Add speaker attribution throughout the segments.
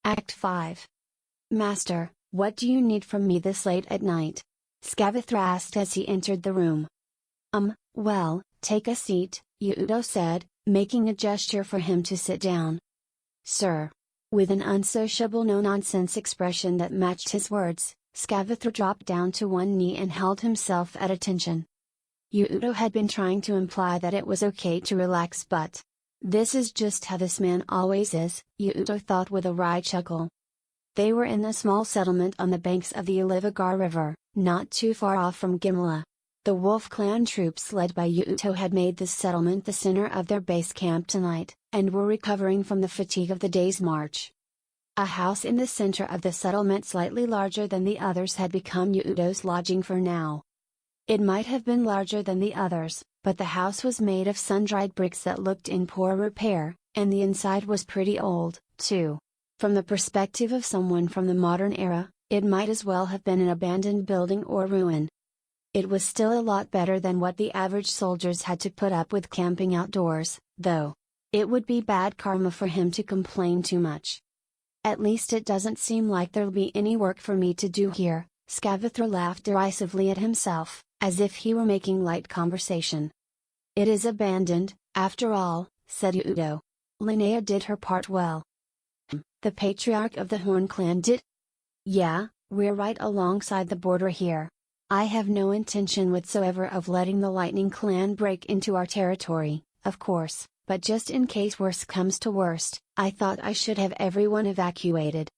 Speaker 1: Act 5. Master, what do you need from me this late at night? Skavathra asked as he entered the room. Well, take a seat, Yuuto said, making a gesture for him to sit down. Sir. With an unsociable no-nonsense expression that matched his words, Skavathra dropped down to one knee and held himself at attention. Yuuto had been trying to imply that it was okay to relax, but this is just how this man always is, Yuuto thought with a wry chuckle. They were in a small settlement on the banks of the Ulivagar River, not too far off from Gimla. The Wolf Clan troops led by Yuuto had made this settlement the center of their base camp tonight, and were recovering from the fatigue of the day's march. A house in the center of the settlement slightly larger than the others had become Yuuto's lodging for now. It might have been larger than the others, but the house was made of sun-dried bricks that looked in poor repair, and the inside was pretty old, too. From the perspective of someone from the modern era, it might as well have been an abandoned building or ruin. It was still a lot better than what the average soldiers had to put up with camping outdoors, though. It would be bad karma for him to complain too much. At least it doesn't seem like there'll be any work for me to do here, Skavathra laughed derisively at himself, as if he were making light conversation. It is abandoned, after all, said Yuuto. Linnea did her part well. The patriarch of the Horn clan did? Yeah, we're right alongside the border here. I have no intention whatsoever of letting the Lightning clan break into our territory, of course, but just in case worst comes to worst, I thought I should have everyone evacuated.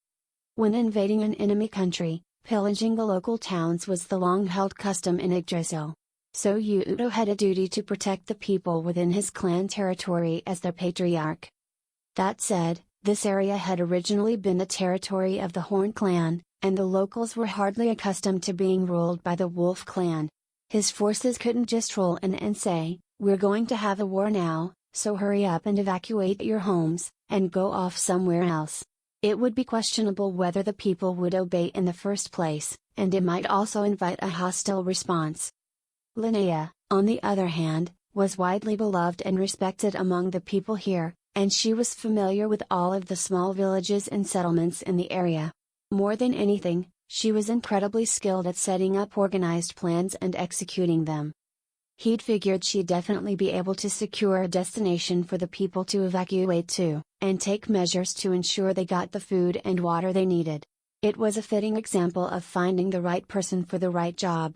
Speaker 1: When invading an enemy country, pillaging the local towns was the long-held custom in Yggdrasil. So Yuuto had a duty to protect the people within his clan territory as their patriarch. That said, this area had originally been the territory of the Horn clan, and the locals were hardly accustomed to being ruled by the Wolf clan. His forces couldn't just roll in and say, "We're going to have a war now, so hurry up and evacuate your homes, and go off somewhere else." It would be questionable whether the people would obey in the first place, and it might also invite a hostile response. Linnea, on the other hand, was widely beloved and respected among the people here, and she was familiar with all of the small villages and settlements in the area. More than anything, she was incredibly skilled at setting up organized plans and executing them. He'd figured she'd definitely be able to secure a destination for the people to evacuate to, and take measures to ensure they got the food and water they needed. It was a fitting example of finding the right person for the right job.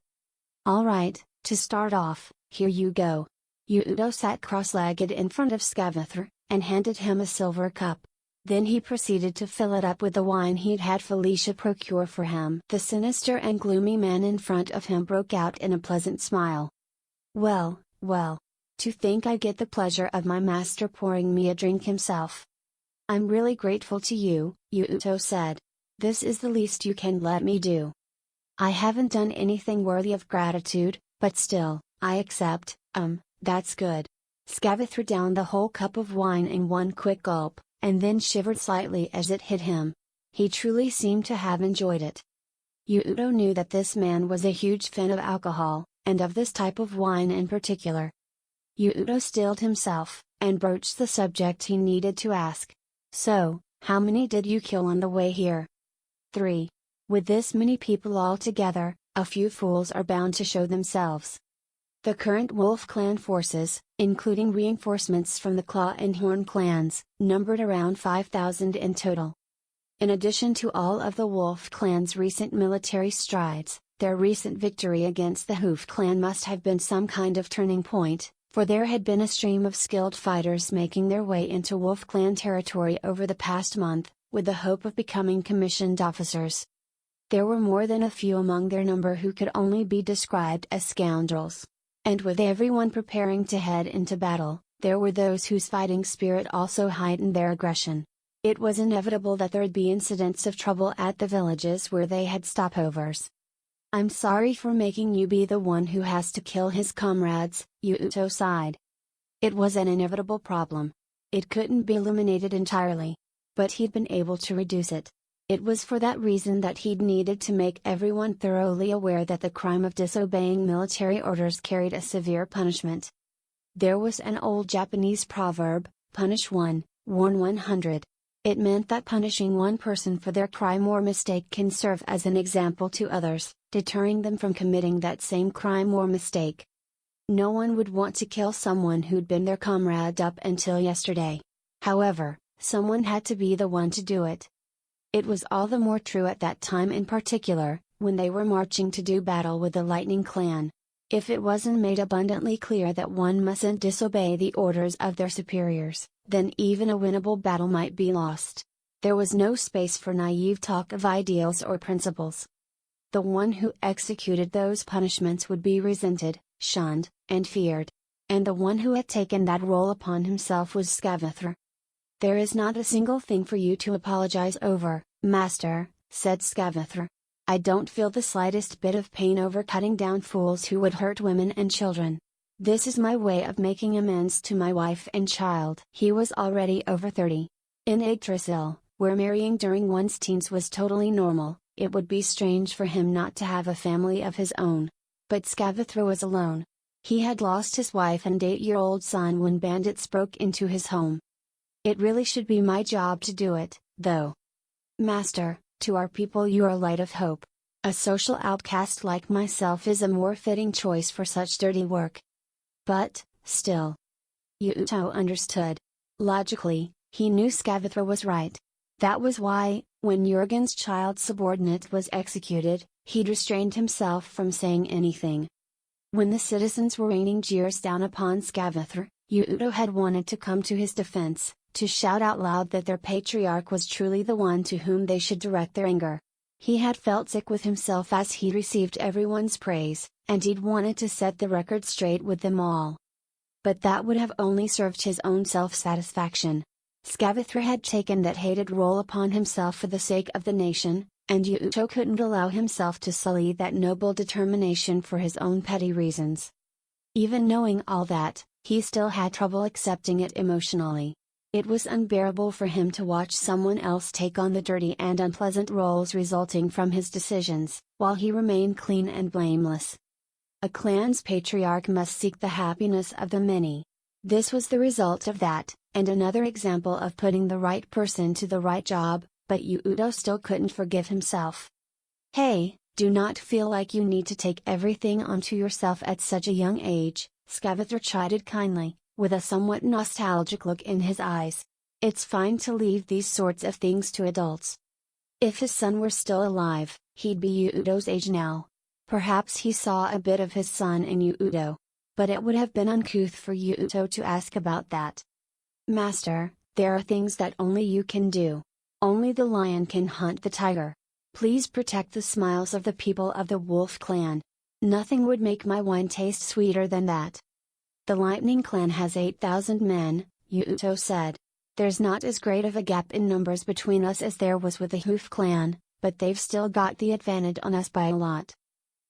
Speaker 1: All right, to start off, here you go. Yuuto sat cross-legged in front of Skavathra, and handed him a silver cup. Then he proceeded to fill it up with the wine he'd had Felicia procure for him. The sinister and gloomy man in front of him broke out in a pleasant smile. Well, to think I get the pleasure of my master pouring me a drink himself. I'm really grateful to you, Yuuto said. This is the least you can let me do. I haven't done anything worthy of gratitude, but still, I accept. That's good. Skavathra downed the whole cup of wine in one quick gulp, and then shivered slightly as it hit him. He truly seemed to have enjoyed it. Yuuto knew that this man was a huge fan of alcohol, and of this type of wine in particular. Yuuto stilled himself, and broached the subject he needed to ask. So, how many did you kill on the way here? 3. With this many people all together, a few fools are bound to show themselves. The current Wolf clan forces, including reinforcements from the Claw and Horn clans, numbered around 5,000 in total. In addition to all of the Wolf clan's recent military strides, their recent victory against the Hoof clan must have been some kind of turning point, for there had been a stream of skilled fighters making their way into Wolf clan territory over the past month, with the hope of becoming commissioned officers. There were more than a few among their number who could only be described as scoundrels. And with everyone preparing to head into battle, there were those whose fighting spirit also heightened their aggression. It was inevitable that there'd be incidents of trouble at the villages where they had stopovers. I'm sorry for making you be the one who has to kill his comrades, Yuuto sighed. It was an inevitable problem. It couldn't be eliminated entirely. But he'd been able to reduce it. It was for that reason that he'd needed to make everyone thoroughly aware that the crime of disobeying military orders carried a severe punishment. There was an old Japanese proverb, punish one, warn 100. It meant that punishing one person for their crime or mistake can serve as an example to others, deterring them from committing that same crime or mistake. No one would want to kill someone who'd been their comrade up until yesterday. However, someone had to be the one to do it. It was all the more true at that time in particular, when they were marching to do battle with the Lightning Clan. If it wasn't made abundantly clear that one mustn't disobey the orders of their superiors, then even a winnable battle might be lost. There was no space for naive talk of ideals or principles. The one who executed those punishments would be resented, shunned, and feared. And the one who had taken that role upon himself was Scavathr. "There is not a single thing for you to apologize over, Master," said Scavathr. "I don't feel the slightest bit of pain over cutting down fools who would hurt women and children. This is my way of making amends to my wife and child." He was already over 30. In Yggdrasil, where marrying during one's teens was totally normal, it would be strange for him not to have a family of his own. But Scavathr was alone. He had lost his wife and 8-year-old son when bandits broke into his home. "It really should be my job to do it, though. Master, to our people you are a light of hope. A social outcast like myself is a more fitting choice for such dirty work." But, still. Yuuto understood. Logically, he knew Scavathr was right. That was why, when Jurgen's child subordinate was executed, he'd restrained himself from saying anything. When the citizens were raining jeers down upon Scavathr, Yuuto had wanted to come to his defense, to shout out loud that their patriarch was truly the one to whom they should direct their anger. He had felt sick with himself as he received everyone's praise, and he'd wanted to set the record straight with them all. But that would have only served his own self-satisfaction. Scavathr had taken that hated role upon himself for the sake of the nation, and Yuuto couldn't allow himself to sully that noble determination for his own petty reasons. Even knowing all that, he still had trouble accepting it emotionally. It was unbearable for him to watch someone else take on the dirty and unpleasant roles resulting from his decisions, while he remained clean and blameless. A clan's patriarch must seek the happiness of the many. This was the result of that, and another example of putting the right person to the right job, but Yuuto still couldn't forgive himself. "Hey, do not feel like you need to take everything onto yourself at such a young age," Scavathr chided kindly, with a somewhat nostalgic look in his eyes. "It's fine to leave these sorts of things to adults." If his son were still alive, he'd be Yuuto's age now. Perhaps he saw a bit of his son in Yuuto. But it would have been uncouth for Yuuto to ask about that. "Master, there are things that only you can do. Only the lion can hunt the tiger. Please protect the smiles of the people of the Wolf Clan. Nothing would make my wine taste sweeter than that." "The Lightning Clan has 8,000 men," Yuuto said. "There's not as great of a gap in numbers between us as there was with the Hoof Clan, but they've still got the advantage on us by a lot."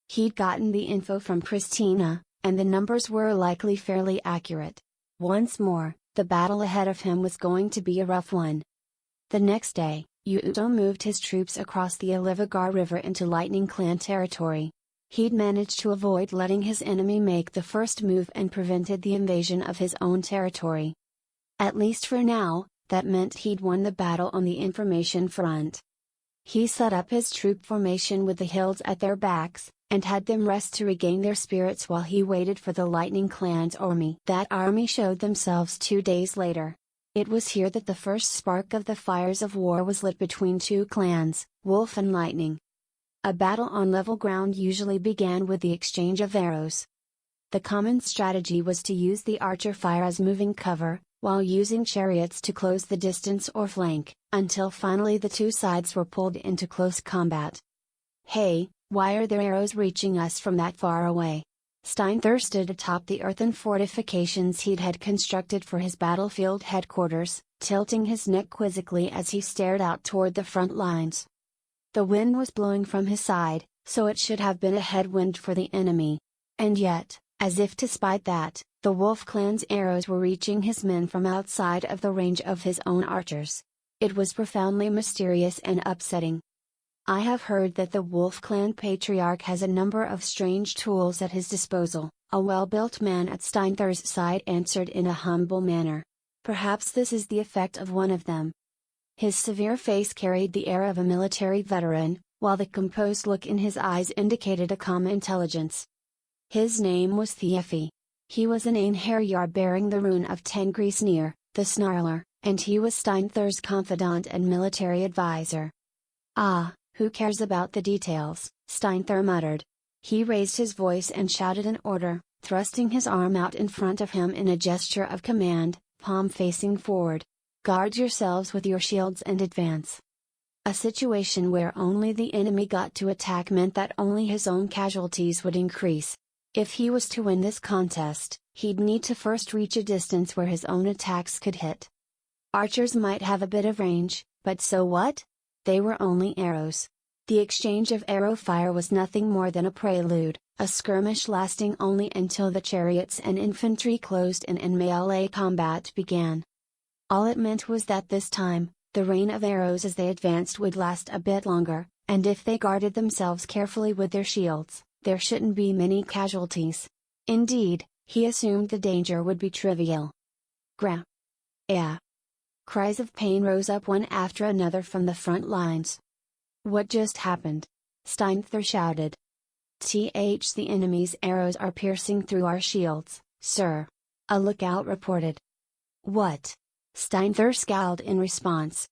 Speaker 1: He'd gotten the info from Christina, and the numbers were likely fairly accurate. Once more, the battle ahead of him was going to be a rough one. The next day, Yuuto moved his troops across the Alivagar River into Lightning Clan territory. He'd managed to avoid letting his enemy make the first move and prevented the invasion of his own territory. At least for now, that meant he'd won the battle on the information front. He set up his troop formation with the hills at their backs, and had them rest to regain their spirits while he waited for the Lightning Clan's army. That army showed themselves 2 days later. It was here that the first spark of the fires of war was lit between two clans, Wolf and Lightning. A battle on level ground usually began with the exchange of arrows. The common strategy was to use the archer fire as moving cover, while using chariots to close the distance or flank, until finally the two sides were pulled into close combat. "Hey, why are there arrows reaching us from that far away?" Steinthur stood atop the earthen fortifications he'd had constructed for his battlefield headquarters, tilting his neck quizzically as he stared out toward the front lines. The wind was blowing from his side, so it should have been a headwind for the enemy. And yet, as if to spite that, the Wolf Clan's arrows were reaching his men from outside of the range of his own archers. It was profoundly mysterious and upsetting. "I have heard that the Wolf Clan patriarch has a number of strange tools at his disposal," a well-built man at Steinthur's side answered in a humble manner. "Perhaps this is the effect of one of them." His severe face carried the air of a military veteran, while the composed look in his eyes indicated a calm intelligence. His name was Thiefi. He was an Einherjar bearing the rune of Tengrisnir, the Snarler, and he was Steinthur's confidant and military advisor. "Ah, who cares about the details?" Steinthur muttered. He raised his voice and shouted an order, thrusting his arm out in front of him in a gesture of command, palm facing forward. "Guard yourselves with your shields and advance." A situation where only the enemy got to attack meant that only his own casualties would increase. If he was to win this contest, he'd need to first reach a distance where his own attacks could hit. Archers might have a bit of range, but so what? They were only arrows. The exchange of arrow fire was nothing more than a prelude, a skirmish lasting only until the chariots and infantry closed in and melee combat began. All it meant was that this time, the rain of arrows as they advanced would last a bit longer, and if they guarded themselves carefully with their shields, there shouldn't be many casualties. Indeed, he assumed the danger would be trivial. Gra. Yeah. Cries of pain rose up one after another from the front lines. "What just happened?" Steinthur shouted. "The enemy's arrows are piercing through our shields, sir," a lookout reported. "What?" Steinthur scowled in response.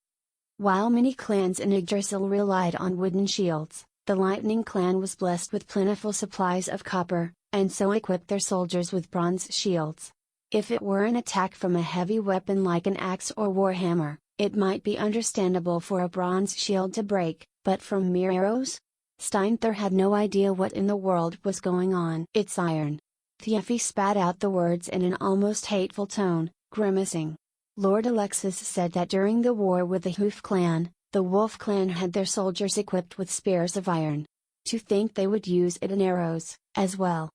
Speaker 1: While many clans in Yggdrasil relied on wooden shields, the Lightning clan was blessed with plentiful supplies of copper, and so equipped their soldiers with bronze shields. If it were an attack from a heavy weapon like an axe or warhammer, it might be understandable for a bronze shield to break, but from mere arrows? Steinthur had no idea what in the world was going on. "It's iron." Thiefi spat out the words in an almost hateful tone, grimacing. Lord Alexis said that during the war with the Hoof clan, the Wolf clan had their soldiers equipped with spears of iron. To think they would use it in arrows, as well.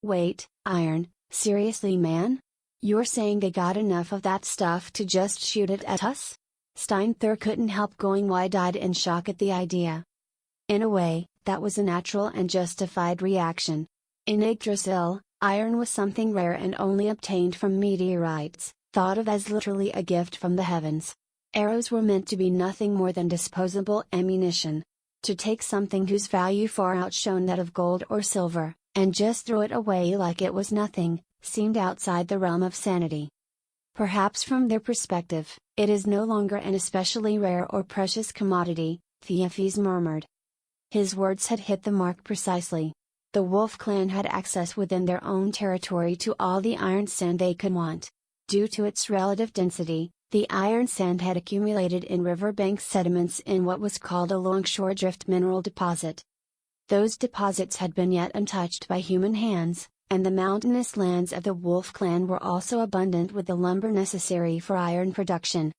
Speaker 1: "Wait, iron, seriously man? You're saying they got enough of that stuff to just shoot it at us?" Steinthur couldn't help going wide-eyed in shock at the idea. In a way, that was a natural and justified reaction. In Yggdrasil, iron was something rare and only obtained from meteorites, thought of as literally a gift from the heavens. Arrows were meant to be nothing more than disposable ammunition. To take something whose value far outshone that of gold or silver, and just throw it away like it was nothing, seemed outside the realm of sanity. Perhaps from their perspective, it is no longer an especially rare or precious commodity, Thiefi murmured. His words had hit the mark precisely. The Wolf clan had access within their own territory to all the iron sand they could want. Due to its relative density, the iron sand had accumulated in riverbank sediments in what was called a longshore drift mineral deposit. Those deposits had been yet untouched by human hands, and the mountainous lands of the Wolf clan were also abundant with the lumber necessary for iron production.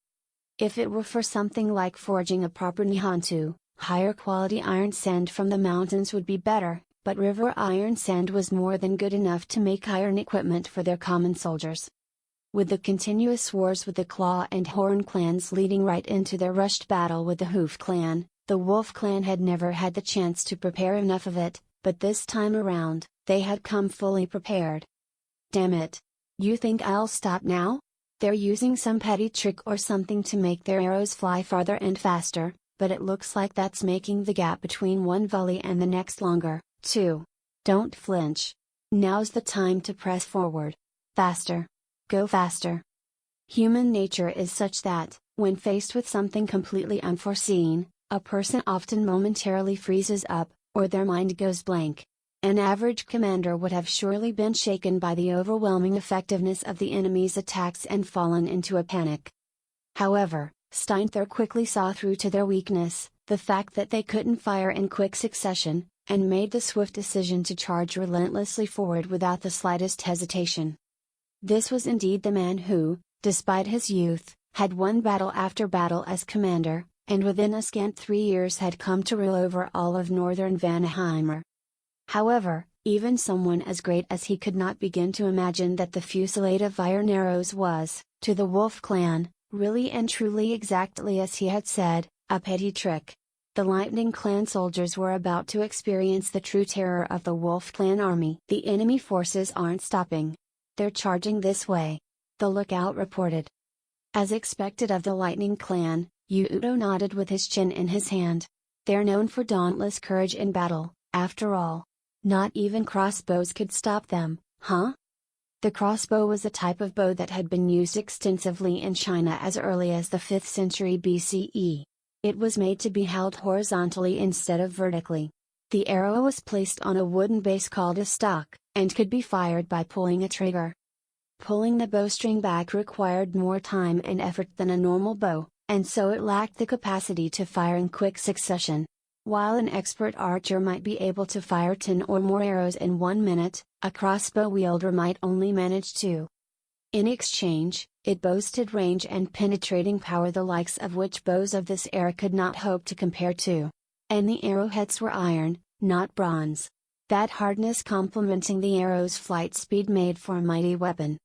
Speaker 1: If it were for something like forging a proper nihantu, higher quality iron sand from the mountains would be better, but river iron sand was more than good enough to make iron equipment for their common soldiers. With the continuous wars with the Claw and Horn clans leading right into their rushed battle with the Hoof clan, the Wolf clan had never had the chance to prepare enough of it, but this time around, they had come fully prepared. "Damn it! You think I'll stop now? They're using some petty trick or something to make their arrows fly farther and faster, but it looks like that's making the gap between one volley and the next longer, too. Don't flinch. Now's the time to press forward. Faster. Go faster." Human nature is such that, when faced with something completely unforeseen, a person often momentarily freezes up, or their mind goes blank. An average commander would have surely been shaken by the overwhelming effectiveness of the enemy's attacks and fallen into a panic. However, Steinthur quickly saw through to their weakness, the fact that they couldn't fire in quick succession, and made the swift decision to charge relentlessly forward without the slightest hesitation. This was indeed the man who, despite his youth, had won battle after battle as commander, and within a scant 3 years had come to rule over all of northern Vanaheimr. However, even someone as great as he could not begin to imagine that the fusillade of iron arrows was, to the Wolf clan, really and truly exactly as he had said, a petty trick. The Lightning clan soldiers were about to experience the true terror of the Wolf clan army. "The enemy forces aren't stopping. They're charging this way," the lookout reported. As expected of the Lightning clan, Yuuto nodded with his chin in his hand. They're known for dauntless courage in battle, after all. Not even crossbows could stop them, huh? The crossbow was a type of bow that had been used extensively in China as early as the 5th century BCE. It was made to be held horizontally instead of vertically. The arrow was placed on a wooden base called a stock, and could be fired by pulling a trigger. Pulling the bowstring back required more time and effort than a normal bow, and so it lacked the capacity to fire in quick succession. While an expert archer might be able to fire 10 or more arrows in 1 minute, a crossbow wielder might only manage 2. In exchange, it boasted range and penetrating power the likes of which bows of this era could not hope to compare to. And the arrowheads were iron, not bronze. That hardness complementing the arrow's flight speed made for a mighty weapon.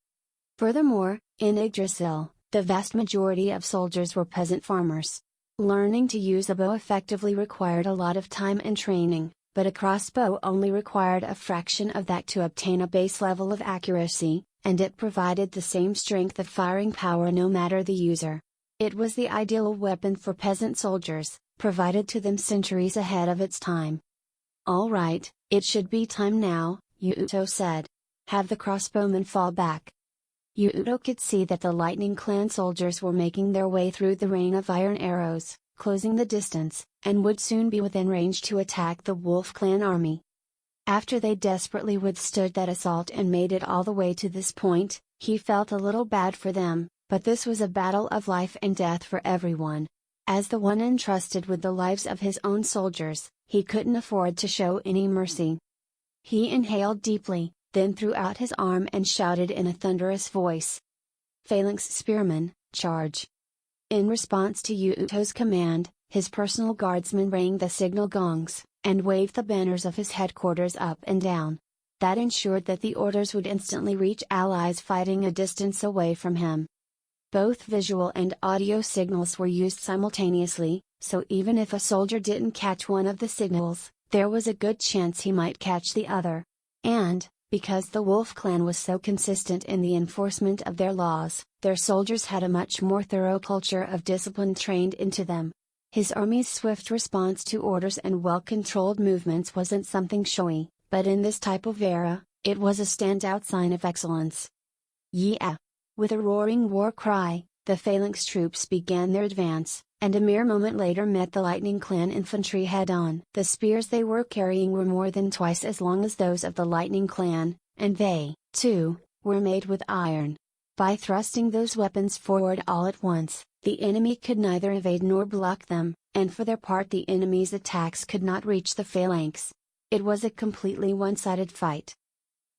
Speaker 1: Furthermore, in Yggdrasil, the vast majority of soldiers were peasant farmers. Learning to use a bow effectively required a lot of time and training, but a crossbow only required a fraction of that to obtain a base level of accuracy, and it provided the same strength of firing power no matter the user. It was the ideal weapon for peasant soldiers, provided to them centuries ahead of its time. "All right, it should be time now," Yuuto said. "Have the crossbowmen fall back." Yuuto could see that the Lightning Clan soldiers were making their way through the rain of iron arrows, closing the distance, and would soon be within range to attack the Wolf Clan army. After they desperately withstood that assault and made it all the way to this point, he felt a little bad for them, but this was a battle of life and death for everyone. As the one entrusted with the lives of his own soldiers, he couldn't afford to show any mercy. He inhaled deeply, then threw out his arm and shouted in a thunderous voice. "Phalanx spearmen, charge!" In response to Yuuto's command, his personal guardsmen rang the signal gongs, and waved the banners of his headquarters up and down. That ensured that the orders would instantly reach allies fighting a distance away from him. Both visual and audio signals were used simultaneously, so even if a soldier didn't catch one of the signals, there was a good chance he might catch the other. And, because the Wolf Clan was so consistent in the enforcement of their laws, their soldiers had a much more thorough culture of discipline trained into them. His army's swift response to orders and well-controlled movements wasn't something showy, but in this type of era, it was a standout sign of excellence. "Yeah!" With a roaring war cry, the Phalanx troops began their advance, and a mere moment later met the Lightning Clan infantry head-on. The spears they were carrying were more than twice as long as those of the Lightning Clan, and they, too, were made with iron. By thrusting those weapons forward all at once, the enemy could neither evade nor block them, and for their part the enemy's attacks could not reach the Phalanx. It was a completely one-sided fight.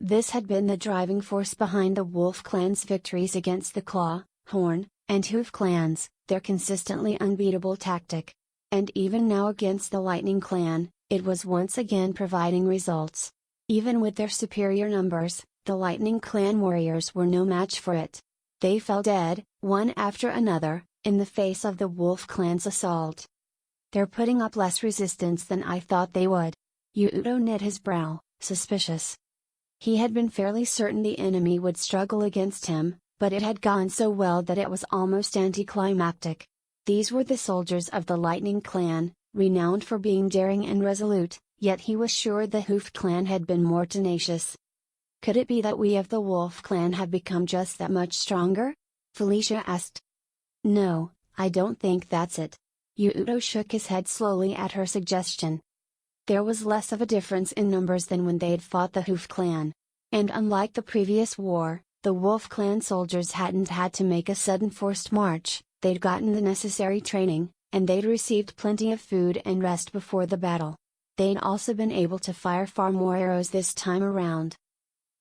Speaker 1: This had been the driving force behind the Wolf Clan's victories against the Claw, Horn, and Hoof clans, their consistently unbeatable tactic. And even now against the Lightning Clan, it was once again providing results. Even with their superior numbers, the Lightning Clan warriors were no match for it. They fell dead, one after another, in the face of the Wolf Clan's assault. "They're putting up less resistance than I thought they would." Yuuto knit his brow, suspicious. He had been fairly certain the enemy would struggle against him, but it had gone so well that it was almost anticlimactic. These were the soldiers of the Lightning Clan, renowned for being daring and resolute, yet he was sure the Hoof Clan had been more tenacious. "Could it be that we of the Wolf Clan have become just that much stronger?" Felicia asked. "No, I don't think that's it." Yuuto shook his head slowly at her suggestion. There was less of a difference in numbers than when they had fought the Hoof Clan. And unlike the previous war, the Wolf Clan soldiers hadn't had to make a sudden forced march. They'd gotten the necessary training, and they'd received plenty of food and rest before the battle. They'd also been able to fire far more arrows this time around.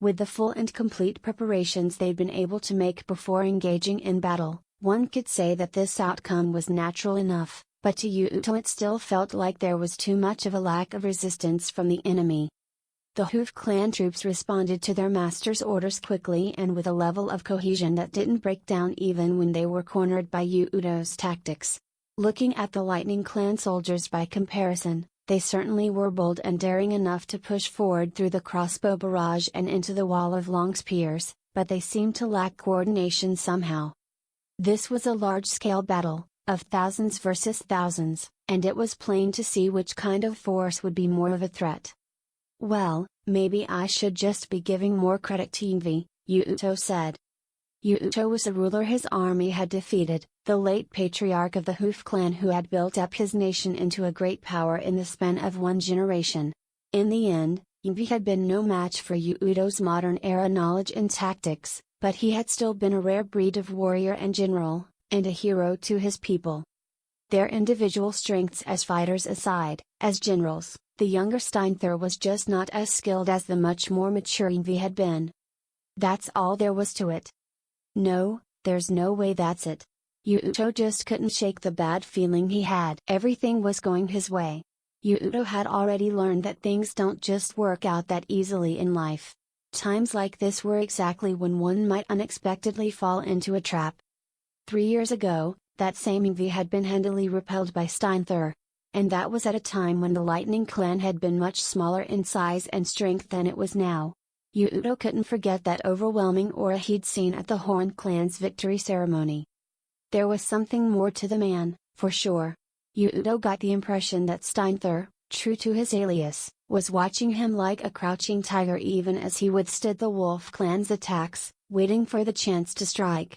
Speaker 1: With the full and complete preparations they'd been able to make before engaging in battle, one could say that this outcome was natural enough, but to Yuuto it still felt like there was too much of a lack of resistance from the enemy. The Hoof Clan troops responded to their master's orders quickly and with a level of cohesion that didn't break down even when they were cornered by Yuuto's tactics. Looking at the Lightning Clan soldiers by comparison, they certainly were bold and daring enough to push forward through the crossbow barrage and into the wall of long spears, but they seemed to lack coordination somehow. This was a large-scale battle, of thousands versus thousands, and it was plain to see which kind of force would be more of a threat. "Well, maybe I should just be giving more credit to Yngvi," Yuuto said. Yuuto was the ruler his army had defeated, the late patriarch of the Hoof clan who had built up his nation into a great power in the span of one generation. In the end, Yngvi had been no match for Yuuto's modern-era knowledge and tactics, but he had still been a rare breed of warrior and general, and a hero to his people. Their individual strengths as fighters aside, as generals, the younger Steinthur was just not as skilled as the much more mature Yngvi had been. That's all there was to it. No, there's no way that's it. Yuuto just couldn't shake the bad feeling he had. Everything was going his way. Yuuto had already learned that things don't just work out that easily in life. Times like this were exactly when one might unexpectedly fall into a trap. 3 years ago, that same Yngvi had been handily repelled by Steinthur. And that was at a time when the Lightning Clan had been much smaller in size and strength than it was now. Yuuto couldn't forget that overwhelming aura he'd seen at the Horn Clan's victory ceremony. There was something more to the man, for sure. Yuuto got the impression that Steinthur, true to his alias, was watching him like a crouching tiger even as he withstood the Wolf Clan's attacks, waiting for the chance to strike.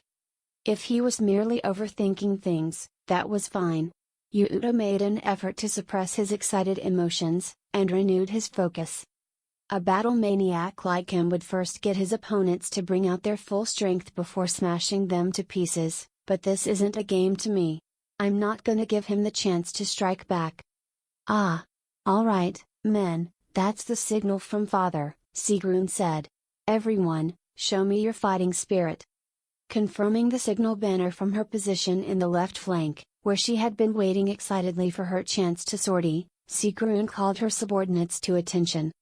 Speaker 1: If he was merely overthinking things, that was fine. Yuuto made an effort to suppress his excited emotions, and renewed his focus. A battle maniac like him would first get his opponents to bring out their full strength before smashing them to pieces, but this isn't a game to me. I'm not gonna give him the chance to strike back. "Ah. Alright, men, that's the signal from Father," Sigrun said. "Everyone, show me your fighting spirit." Confirming the signal banner from her position in the left flank, where she had been waiting excitedly for her chance to sortie, Sigrun called her subordinates to attention.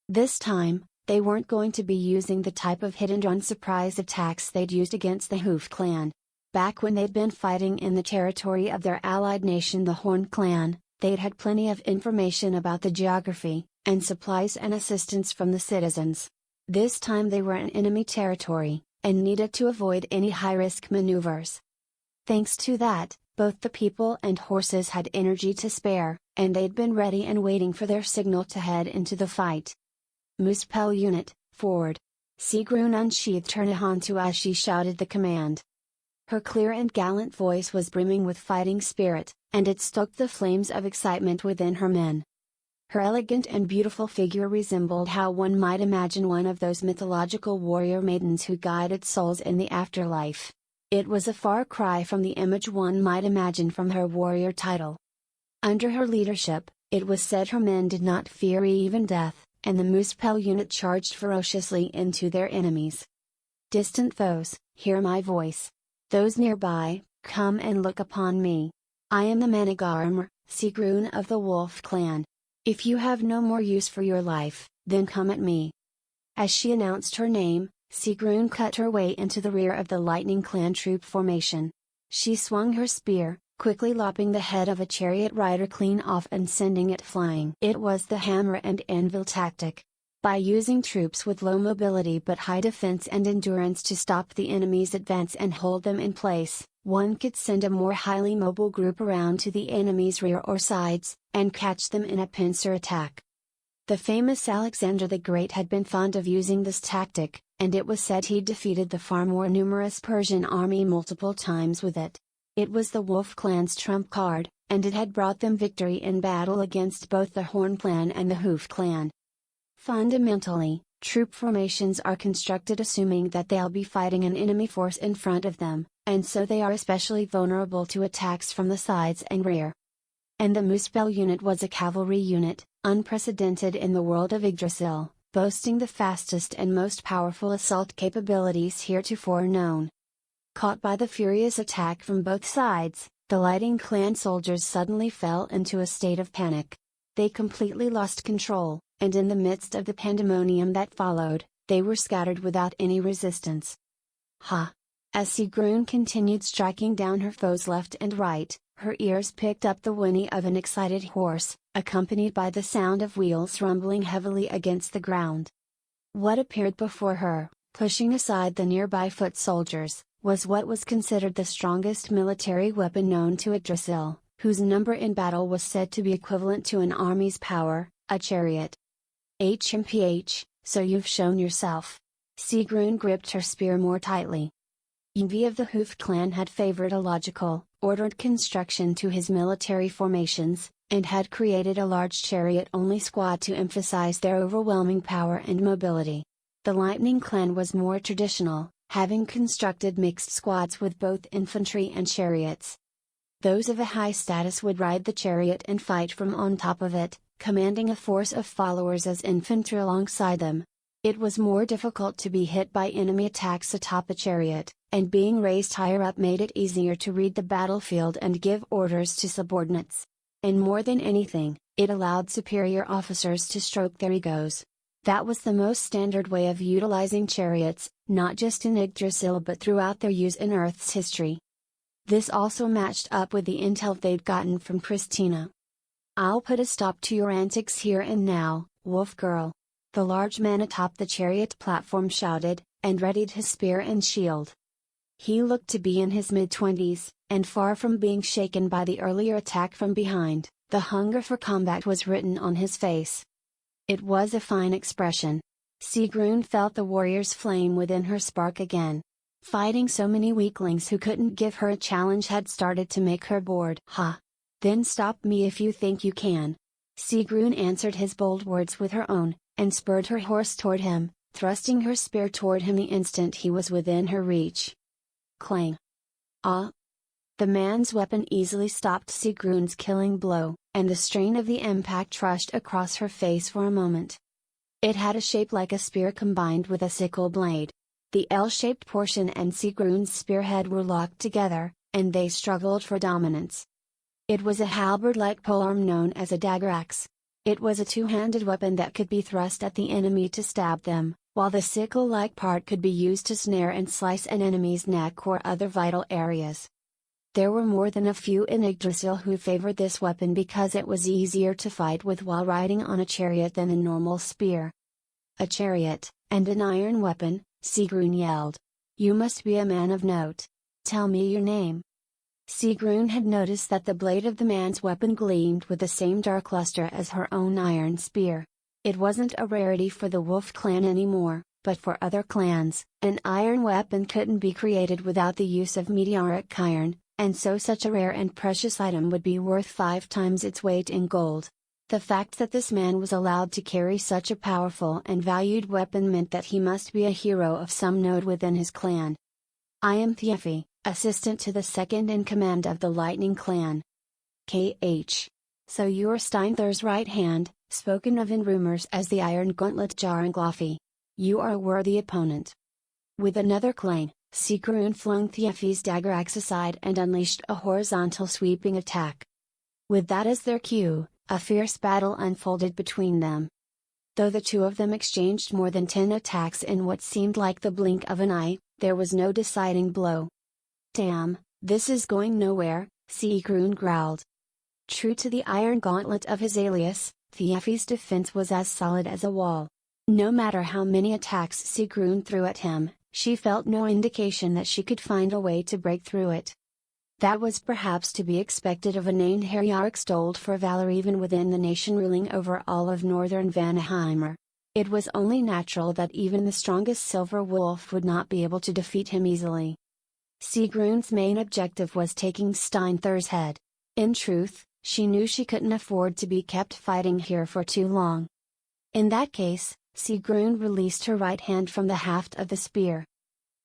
Speaker 1: This time, they weren't going to be using the type of hit-and-run surprise attacks they'd used against the Hoof clan. Back when they'd been fighting in the territory of their allied nation the Horn clan, they'd had plenty of information about the geography, and supplies and assistance from the citizens. This time they were in enemy territory, and needed to avoid any high-risk maneuvers. Thanks to that, both the people and horses had energy to spare, and they'd been ready and waiting for their signal to head into the fight. "Muspel unit, forward!" Sigrun unsheathed her Nihonto as she shouted the command. Her clear and gallant voice was brimming with fighting spirit, and it stoked the flames of excitement within her men. Her elegant and beautiful figure resembled how one might imagine one of those mythological warrior maidens who guided souls in the afterlife. It was a far cry from the image one might imagine from her warrior title. Under her leadership, it was said her men did not fear even death, and the Muspel unit charged ferociously into their enemies. "Distant foes, hear my voice. Those nearby, come and look upon me. I am the Manigarmr, Sigrun of the Wolf clan. If you have no more use for your life, then come at me." As she announced her name, Sigrun cut her way into the rear of the Lightning Clan troop formation. She swung her spear, quickly lopping the head of a chariot rider clean off and sending it flying. It was the hammer and anvil tactic. By using troops with low mobility but high defense and endurance to stop the enemy's advance and hold them in place, one could send a more highly mobile group around to the enemy's rear or sides, and catch them in a pincer attack. The famous Alexander the Great had been fond of using this tactic, and it was said he defeated the far more numerous Persian army multiple times with it. It was the Wolf clan's trump card, and it had brought them victory in battle against both the Horn clan and the Hoof clan. Fundamentally, troop formations are constructed assuming that they'll be fighting an enemy force in front of them, and so they are especially vulnerable to attacks from the sides and rear. And the Muspel unit was a cavalry unit, unprecedented in the world of Yggdrasil, boasting the fastest and most powerful assault capabilities heretofore known. Caught by the furious attack from both sides, the Lightning Clan soldiers suddenly fell into a state of panic. They completely lost control, and in the midst of the pandemonium that followed, they were scattered without any resistance. Ha! As Sigrun continued striking down her foes left and right, her ears picked up the whinny of an excited horse, accompanied by the sound of wheels rumbling heavily against the ground. What appeared before her, pushing aside the nearby foot soldiers, was what was considered the strongest military weapon known to Yggdrasil, whose number in battle was said to be equivalent to an army's power, a chariot. HMPH, so you've shown yourself. Sigrun gripped her spear more tightly. Yngvi of the Hoof clan had favored a logical, ordered construction to his military formations, and had created a large chariot-only squad to emphasize their overwhelming power and mobility. The Lightning clan was more traditional, having constructed mixed squads with both infantry and chariots. Those of a high status would ride the chariot and fight from on top of it, commanding a force of followers as infantry alongside them. It was more difficult to be hit by enemy attacks atop a chariot, and being raised higher up made it easier to read the battlefield and give orders to subordinates. And more than anything, it allowed superior officers to stroke their egos. That was the most standard way of utilizing chariots, not just in Yggdrasil but throughout their use in Earth's history. This also matched up with the intel they'd gotten from Christina. "I'll put a stop to your antics here and now, wolf girl," the large man atop the chariot platform shouted, and readied his spear and shield. He looked to be in his mid-20s, and far from being shaken by the earlier attack from behind, the hunger for combat was written on his face. It was a fine expression. Sigrun felt the warrior's flame within her spark again. Fighting so many weaklings who couldn't give her a challenge had started to make her bored. "Ha! Then stop me if you think you can." Sigrun answered his bold words with her own, and spurred her horse toward him, thrusting her spear toward him the instant he was within her reach. Clang! Ah! The man's weapon easily stopped Sigrun's killing blow, and the strain of the impact rushed across her face for a moment. It had a shape like a spear combined with a sickle blade. The L-shaped portion and Sigrun's spearhead were locked together, and they struggled for dominance. It was a halberd-like polearm known as a dagger axe. It was a two-handed weapon that could be thrust at the enemy to stab them, while the sickle-like part could be used to snare and slice an enemy's neck or other vital areas. There were more than a few in Yggdrasil who favored this weapon because it was easier to fight with while riding on a chariot than a normal spear. "A chariot, and an iron weapon," Sigrun yelled. "You must be a man of note. Tell me your name." Sigrun had noticed that the blade of the man's weapon gleamed with the same dark luster as her own iron spear. It wasn't a rarity for the Wolf clan anymore, but for other clans, an iron weapon couldn't be created without the use of meteoric iron, and so such a rare and precious item would be worth 5 times its weight in gold. The fact that this man was allowed to carry such a powerful and valued weapon meant that he must be a hero of some note within his clan. "I am Thiefi, assistant to the second in command of the Lightning clan." "KH. So you're Steinthur's right hand, spoken of in rumors as the Iron Gauntlet Jaranglafi. You are a worthy opponent." With another clang, Sigrun flung Thiefi's dagger axe aside and unleashed a horizontal sweeping attack. With that as their cue, a fierce battle unfolded between them. Though the two of them exchanged more than 10 attacks in what seemed like the blink of an eye, there was no deciding blow. "Damn, this is going nowhere," Sigrun growled. True to the iron gauntlet of his alias, Thiefi's defense was as solid as a wall. No matter how many attacks Sigrun threw at him, she felt no indication that she could find a way to break through it. That was perhaps to be expected of an Einherjar extolled for valor even within the nation ruling over all of northern Vanaheimr. It was only natural that even the strongest silver wolf would not be able to defeat him easily. Sigrun's main objective was taking Steinthur's head. In truth, she knew she couldn't afford to be kept fighting here for too long. In that case, Sigrun released her right hand from the haft of the spear.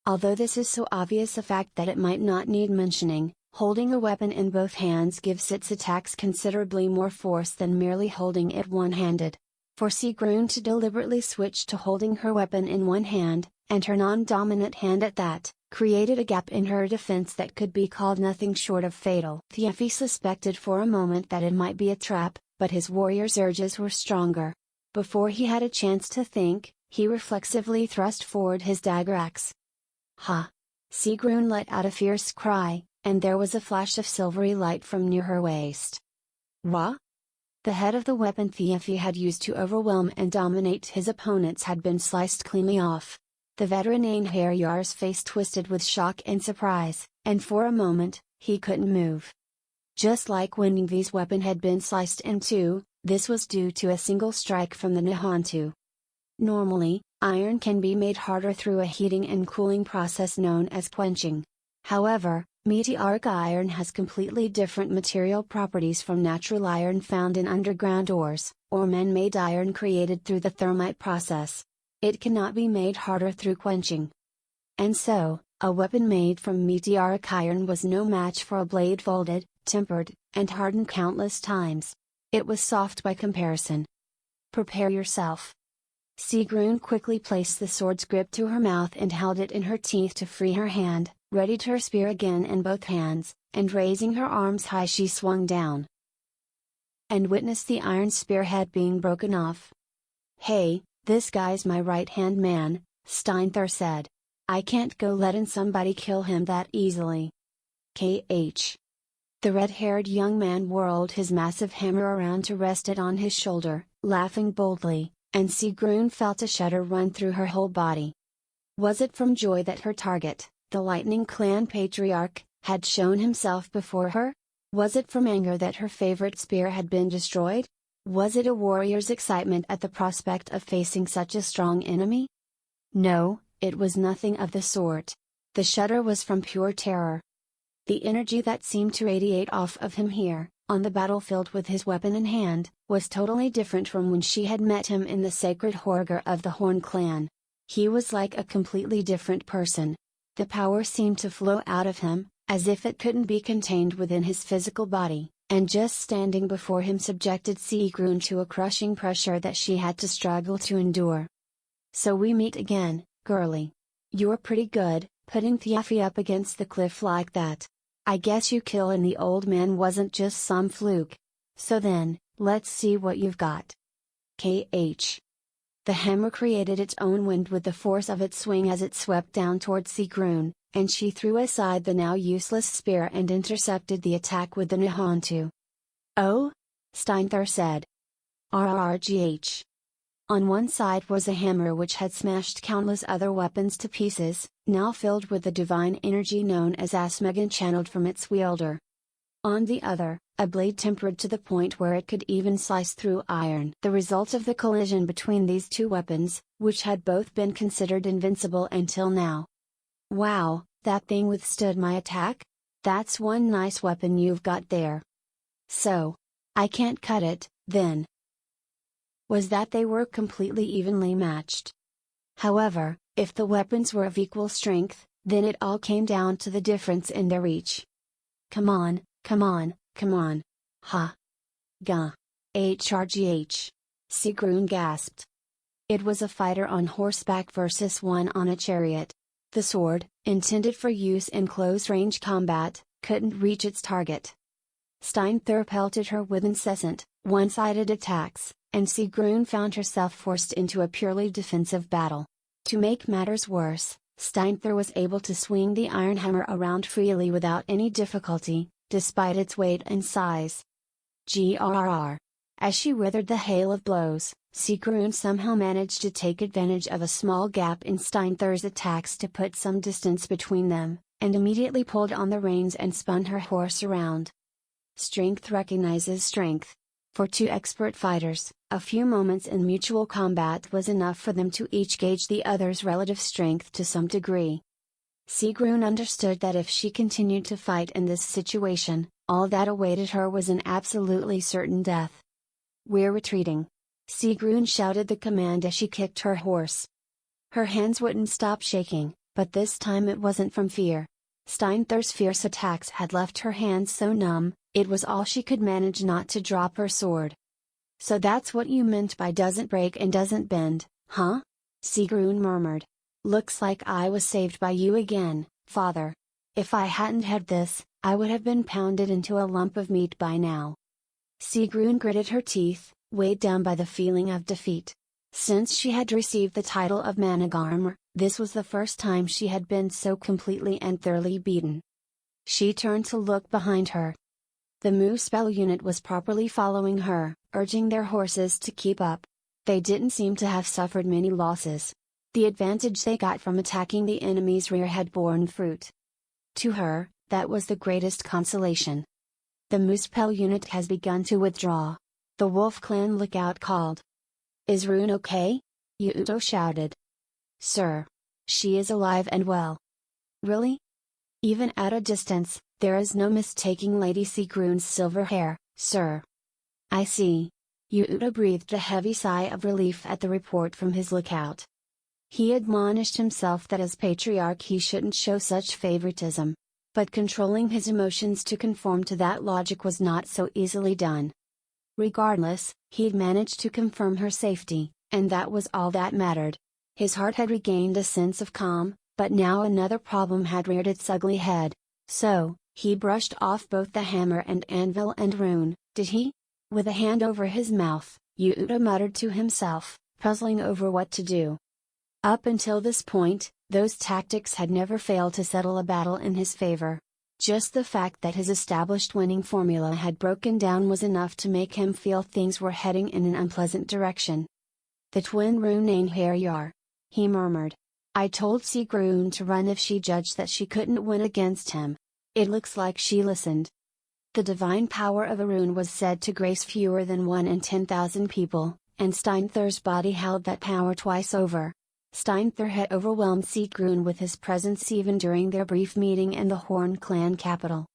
Speaker 1: Although this is so obvious a fact that it might not need mentioning, holding a weapon in both hands gives its attacks considerably more force than merely holding it one-handed. For Sigrun to deliberately switch to holding her weapon in one hand, and her non-dominant hand at that, created a gap in her defense that could be called nothing short of fatal. Thiefi suspected for a moment that it might be a trap, but his warrior's urges were stronger. Before he had a chance to think, he reflexively thrust forward his dagger axe. "Ha!" Sigrun let out a fierce cry, and there was a flash of silvery light from near her waist. "Wha?" The head of the weapon Thiefi had used to overwhelm and dominate his opponents had been sliced cleanly off. The veteran Einherjar's face twisted with shock and surprise, and for a moment, he couldn't move. Just like when Yngvi's weapon had been sliced in two, this was due to a single strike from the Nihontu. Normally, iron can be made harder through a heating and cooling process known as quenching. However, meteoric iron has completely different material properties from natural iron found in underground ores, or man-made iron created through the thermite process. It cannot be made harder through quenching. And so, a weapon made from meteoric iron was no match for a blade folded, tempered, and hardened countless times. It was soft by comparison. Prepare yourself. Sigrun quickly placed the sword's grip to her mouth and held it in her teeth to free her hand, readied her spear again in both hands, and raising her arms high she swung down. And witnessed the iron spearhead being broken off. "Hey, this guy's my right-hand man," Steinthur said. "I can't go letting somebody kill him that easily." KH. The red-haired young man whirled his massive hammer around to rest it on his shoulder, laughing boldly, and Sigrun felt a shudder run through her whole body. Was it from joy that her target, the Lightning Clan patriarch, had shown himself before her? Was it from anger that her favorite spear had been destroyed? Was it a warrior's excitement at the prospect of facing such a strong enemy? No, it was nothing of the sort. The shudder was from pure terror. The energy that seemed to radiate off of him here, on the battlefield with his weapon in hand, was totally different from when she had met him in the sacred Horger of the Horn clan. He was like a completely different person. The power seemed to flow out of him, as if it couldn't be contained within his physical body, and just standing before him subjected Sigrun to a crushing pressure that she had to struggle to endure. "So we meet again, girlie. You're pretty good, putting Thiafi up against the cliff like that. I guess you killing the old man wasn't just some fluke. So then, let's see what you've got." KH. The hammer created its own wind with the force of its swing as it swept down toward Sigrun, and she threw aside the now useless spear and intercepted the attack with the Nihontu. "Oh?" Steinthur said. RRGH. On one side was a hammer which had smashed countless other weapons to pieces, now filled with the divine energy known as Asmegan channeled from its wielder. On the other, a blade tempered to the point where it could even slice through iron. The result of the collision between these two weapons, which had both been considered invincible until now. "Wow, that thing withstood my attack? That's one nice weapon you've got there. So, I can't cut it, then." Was that they were completely evenly matched. However, if the weapons were of equal strength, then it all came down to the difference in their reach. "Come on, come on, come on. Ha! Gah! HRGH! Sigrun gasped. It was a fighter on horseback versus one on a chariot. The sword, intended for use in close-range combat, couldn't reach its target. Steinthur pelted her with incessant, one-sided attacks, and Sigrun found herself forced into a purely defensive battle. To make matters worse, Steinthur was able to swing the iron hammer around freely without any difficulty, despite its weight and size. GRR. As she withered the hail of blows, Sigrun somehow managed to take advantage of a small gap in Steinthur's attacks to put some distance between them, and immediately pulled on the reins and spun her horse around. Strength recognizes strength. For two expert fighters, a few moments in mutual combat was enough for them to each gauge the other's relative strength to some degree. Sigrun understood that if she continued to fight in this situation, all that awaited her was an absolutely certain death. "We're retreating!" Sigrun shouted the command as she kicked her horse. Her hands wouldn't stop shaking, but this time it wasn't from fear. Steinthur's fierce attacks had left her hands so numb, it was all she could manage not to drop her sword. "So that's what you meant by doesn't break and doesn't bend, huh?" Sigrun murmured. "Looks like I was saved by you again, father. If I hadn't had this, I would have been pounded into a lump of meat by now." Sigrun gritted her teeth, weighed down by the feeling of defeat. Since she had received the title of Managarmr, this was the first time she had been so completely and thoroughly beaten. She turned to look behind her. The Muspel unit was properly following her, urging their horses to keep up. They didn't seem to have suffered many losses. The advantage they got from attacking the enemy's rear had borne fruit. To her, that was the greatest consolation. The Muspel unit has begun to withdraw. The Wolf Clan lookout called. Is Rune okay? Yuuto shouted. Sir. She is alive and well. Really? Even at a distance, there is no mistaking Lady Sigrune's silver hair, sir. I see. Yuuto breathed a heavy sigh of relief at the report from his lookout. He admonished himself that as patriarch he shouldn't show such favoritism. But controlling his emotions to conform to that logic was not so easily done. Regardless, he'd managed to confirm her safety, and that was all that mattered. His heart had regained a sense of calm, but now another problem had reared its ugly head. So, he brushed off both the hammer and anvil and Rune, did he? With a hand over his mouth, Yuuto muttered to himself, puzzling over what to do. Up until this point, those tactics had never failed to settle a battle in his favor. Just the fact that his established winning formula had broken down was enough to make him feel things were heading in an unpleasant direction. The twin rune Einherjar, he murmured. I told Sigrun to run if she judged that she couldn't win against him. It looks like she listened. The divine power of a rune was said to grace fewer than 1 in 10,000 people, and Steinthur's body held that power twice over. Steinthur had overwhelmed Sigrun with his presence even during their brief meeting in the Horn clan capital.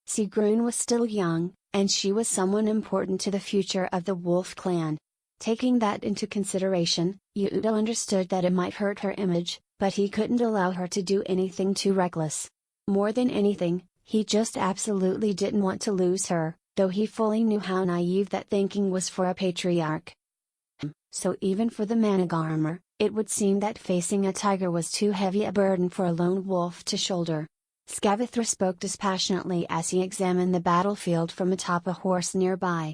Speaker 1: Sigrun was still young, and she was someone important to the future of the Wolf clan. Taking that into consideration, Yuuto understood that it might hurt her image, but he couldn't allow her to do anything too reckless. More than anything, he just absolutely didn't want to lose her, though he fully knew how naive that thinking was for a patriarch. So even for the Managarmer, it would seem that facing a tiger was too heavy a burden for a lone wolf to shoulder. Scavathra spoke dispassionately as he examined the battlefield from atop a horse nearby.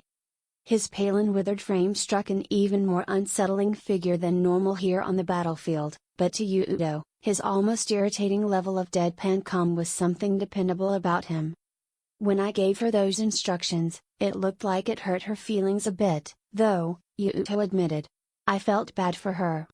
Speaker 1: His pale and withered frame struck an even more unsettling figure than normal here on the battlefield, but to Yuuto, his almost irritating level of deadpan calm was something dependable about him. When I gave her those instructions, it looked like it hurt her feelings a bit, though, Yuuto admitted. I felt bad for her.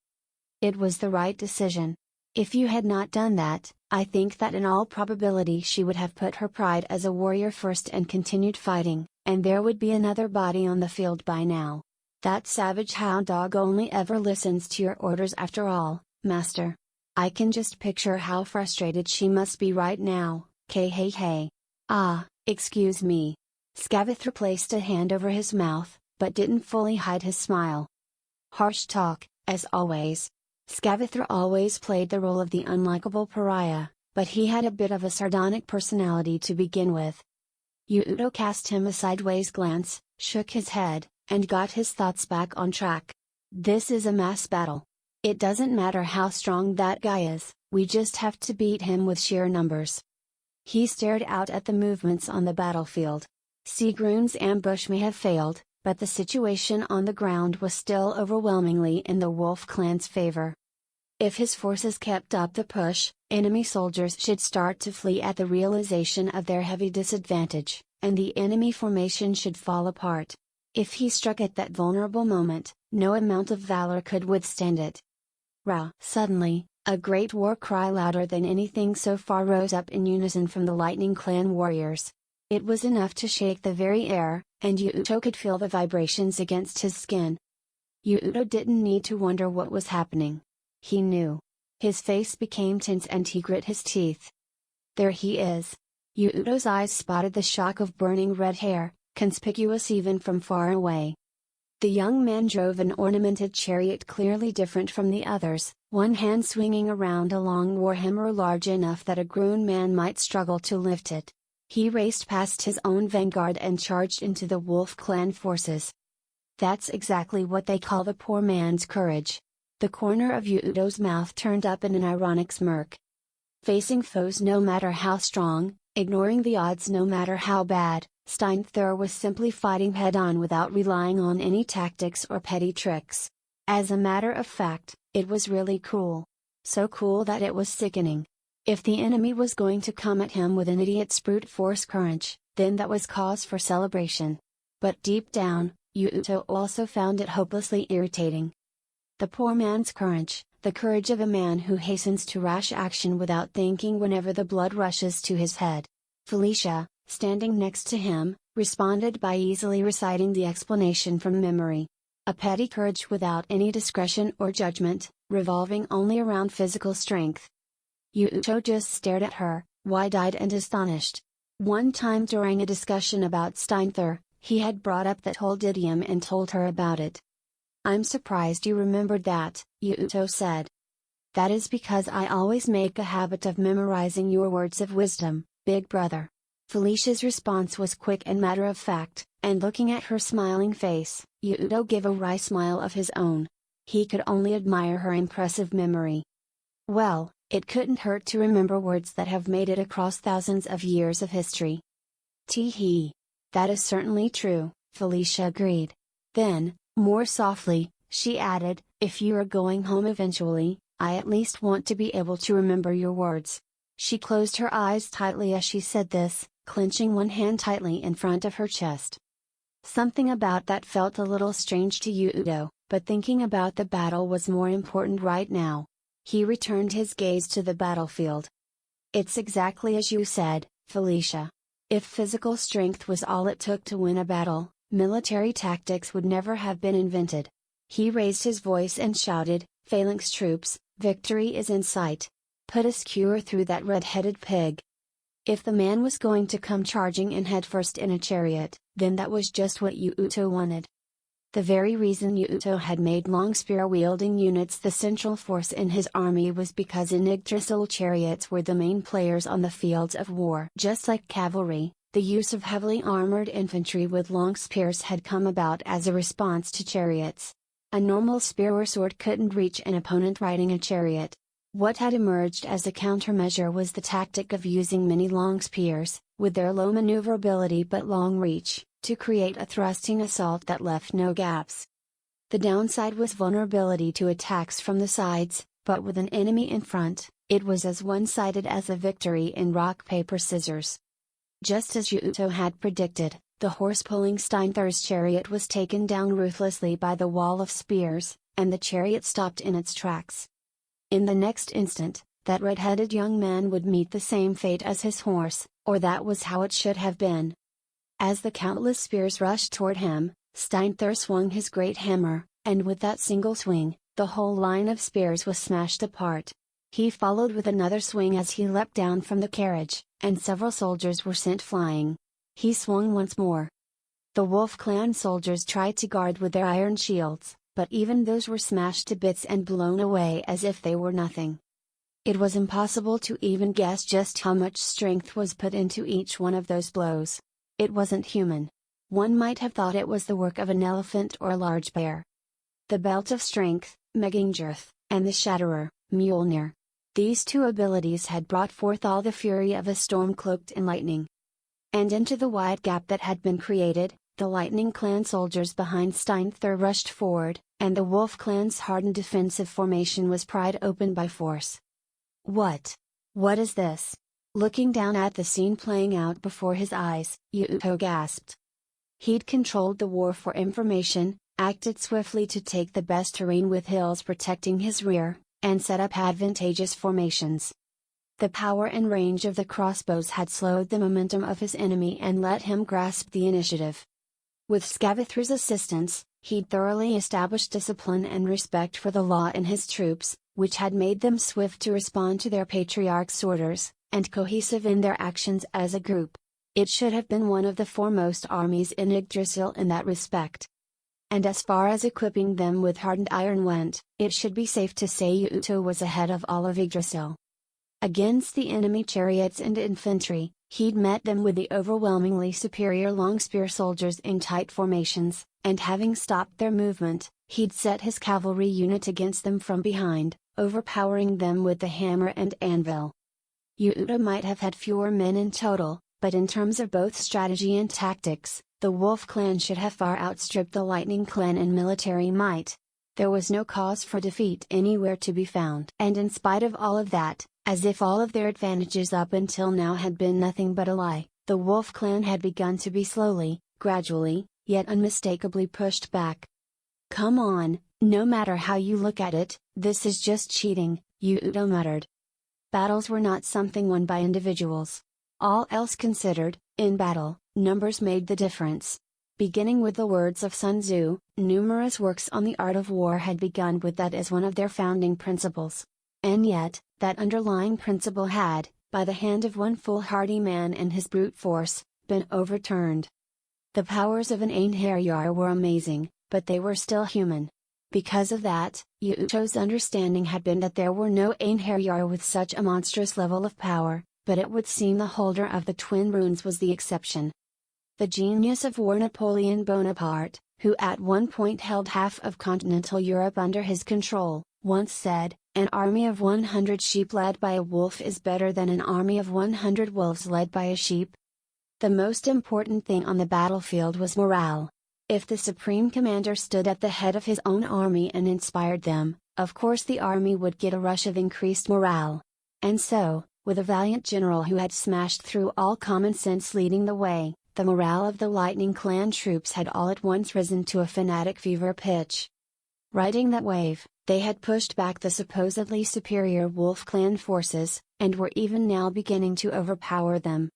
Speaker 1: It was the right decision. If you had not done that, I think that in all probability she would have put her pride as a warrior first and continued fighting, and there would be another body on the field by now. That savage hound dog only ever listens to your orders after all, master. I can just picture how frustrated she must be right now, hey. Ah, excuse me. Scavathra placed a hand over his mouth, but didn't fully hide his smile. Harsh talk, as always. Scavathra always played the role of the unlikable pariah, but he had a bit of a sardonic personality to begin with. Yuuto cast him a sideways glance, shook his head, and got his thoughts back on track. This is a mass battle. It doesn't matter how strong that guy is, we just have to beat him with sheer numbers. He stared out at the movements on the battlefield. Sigrun's ambush may have failed, but the situation on the ground was still overwhelmingly in the Wolf clan's favor. If his forces kept up the push, enemy soldiers should start to flee at the realization of their heavy disadvantage, and the enemy formation should fall apart. If he struck at that vulnerable moment, no amount of valor could withstand it. Rah! Suddenly, a great war cry louder than anything so far rose up in unison from the Lightning Clan warriors. It was enough to shake the very air, and Yuuto could feel the vibrations against his skin. Yuuto didn't need to wonder what was happening. He knew. His face became tense and he grit his teeth. There he is. Yuuto's eyes spotted the shock of burning red hair, conspicuous even from far away. The young man drove an ornamented chariot clearly different from the others, one hand swinging around a long warhammer large enough that a grown man might struggle to lift it. He raced past his own vanguard and charged into the Wolf clan forces. That's exactly what they call the poor man's courage. The corner of Yuuto's mouth turned up in an ironic smirk. Facing foes no matter how strong, ignoring the odds no matter how bad, Steinthur was simply fighting head-on without relying on any tactics or petty tricks. As a matter of fact, it was really cool. So cool that it was sickening. If the enemy was going to come at him with an idiot's brute force courage, then that was cause for celebration. But deep down, Yuuto also found it hopelessly irritating. the poor man's courage, the courage of a man who hastens to rash action without thinking whenever the blood rushes to his head. Felicia, standing next to him, responded by easily reciting the explanation from memory. A petty courage without any discretion or judgment, revolving only around physical strength. Yuuto just stared at her, wide-eyed and astonished. One time during a discussion about Steinthur, he had brought up that old idiom and told her about it. "I'm surprised you remembered that," Yuuto said. "That is because I always make a habit of memorizing your words of wisdom, big brother." Felicia's response was quick and matter-of-fact, and looking at her smiling face, Yuuto gave a wry smile of his own. He could only admire her impressive memory. Well, it couldn't hurt to remember words that have made it across thousands of years of history. Tee-hee. That is certainly true, Felicia agreed. Then, more softly, she added, "If you are going home eventually, I at least want to be able to remember your words." She closed her eyes tightly as she said this, clenching one hand tightly in front of her chest. Something about that felt a little strange to Yuuto, but thinking about the battle was more important right now. He returned his gaze to the battlefield. "It's exactly as you said, Felicia. If physical strength was all it took to win a battle, military tactics would never have been invented." He raised his voice and shouted, "Phalanx troops, victory is in sight. Put a skewer through that red-headed pig." If the man was going to come charging in headfirst in a chariot, then that was just what Yuuto wanted. The very reason Yuuto had made long spear-wielding units the central force in his army was because in Yggdrasil chariots were the main players on the fields of war. Just like cavalry, the use of heavily armored infantry with long spears had come about as a response to chariots. A normal spear or sword couldn't reach an opponent riding a chariot. What had emerged as a countermeasure was the tactic of using many long spears, with their low maneuverability but long reach, to create a thrusting assault that left no gaps. The downside was vulnerability to attacks from the sides, but with an enemy in front, it was as one-sided as a victory in rock-paper-scissors. Just as Yuuto had predicted, the horse-pulling Steinthur's chariot was taken down ruthlessly by the wall of spears, and the chariot stopped in its tracks. In the next instant, that red-headed young man would meet the same fate as his horse, or that was how it should have been. As the countless spears rushed toward him, Steinthur swung his great hammer, and with that single swing, the whole line of spears was smashed apart. He followed with another swing as he leapt down from the carriage, and several soldiers were sent flying. He swung once more. The Wolf Clan soldiers tried to guard with their iron shields, but even those were smashed to bits and blown away as if they were nothing. It was impossible to even guess just how much strength was put into each one of those blows. It wasn't human. One might have thought it was the work of an elephant or a large bear. The Belt of Strength, Megingjurth, and the Shatterer, Mjolnir. These two abilities had brought forth all the fury of a storm cloaked in lightning. And into the wide gap that had been created, the Lightning Clan soldiers behind Steinthur rushed forward, and the Wolf Clan's hardened defensive formation was pried open by force. What is this?" Looking down at the scene playing out before his eyes, Yuuto gasped. He'd controlled the war for information, acted swiftly to take the best terrain with hills protecting his rear, and set up advantageous formations. The power and range of the crossbows had slowed the momentum of his enemy and let him grasp the initiative. With Scavathru's assistance, he'd thoroughly established discipline and respect for the law in his troops, which had made them swift to respond to their patriarch's orders, and cohesive in their actions as a group. It should have been one of the foremost armies in Yggdrasil in that respect. And as far as equipping them with hardened iron went, it should be safe to say Yuuto was ahead of all of Yggdrasil. Against the enemy chariots and infantry, he'd met them with the overwhelmingly superior long spear soldiers in tight formations, and having stopped their movement, he'd set his cavalry unit against them from behind, overpowering them with the hammer and anvil. Yuuto might have had fewer men in total, but in terms of both strategy and tactics, the Wolf Clan should have far outstripped the Lightning Clan in military might. There was no cause for defeat anywhere to be found. And in spite of all of that, as if all of their advantages up until now had been nothing but a lie, the Wolf Clan had begun to be slowly, gradually, yet unmistakably pushed back. "Come on, No matter how you look at it, this is just cheating, Yuuto muttered. Battles were not something won by individuals. All else considered, in battle, numbers made the difference. Beginning with the words of Sun Tzu, numerous works on the art of war had begun with that as one of their founding principles. And yet, that underlying principle had, by the hand of one foolhardy man and his brute force, been overturned. The powers of an Einherjar were amazing, but they were still human. Because of that, Yuuto's understanding had been that there were no Einherjar with such a monstrous level of power, but it would seem the holder of the twin runes was the exception. The genius of war Napoleon Bonaparte, who at one point held half of continental Europe under his control, once said, "An army of 100 sheep led by a wolf is better than an army of 100 wolves led by a sheep." The most important thing on the battlefield was morale. If the supreme commander stood at the head of his own army and inspired them, of course the army would get a rush of increased morale. And so, with a valiant general who had smashed through all common sense leading the way, the morale of the Lightning Clan troops had all at once risen to a fanatic fever pitch. Riding that wave, they had pushed back the supposedly superior Wolf Clan forces, and were even now beginning to overpower them.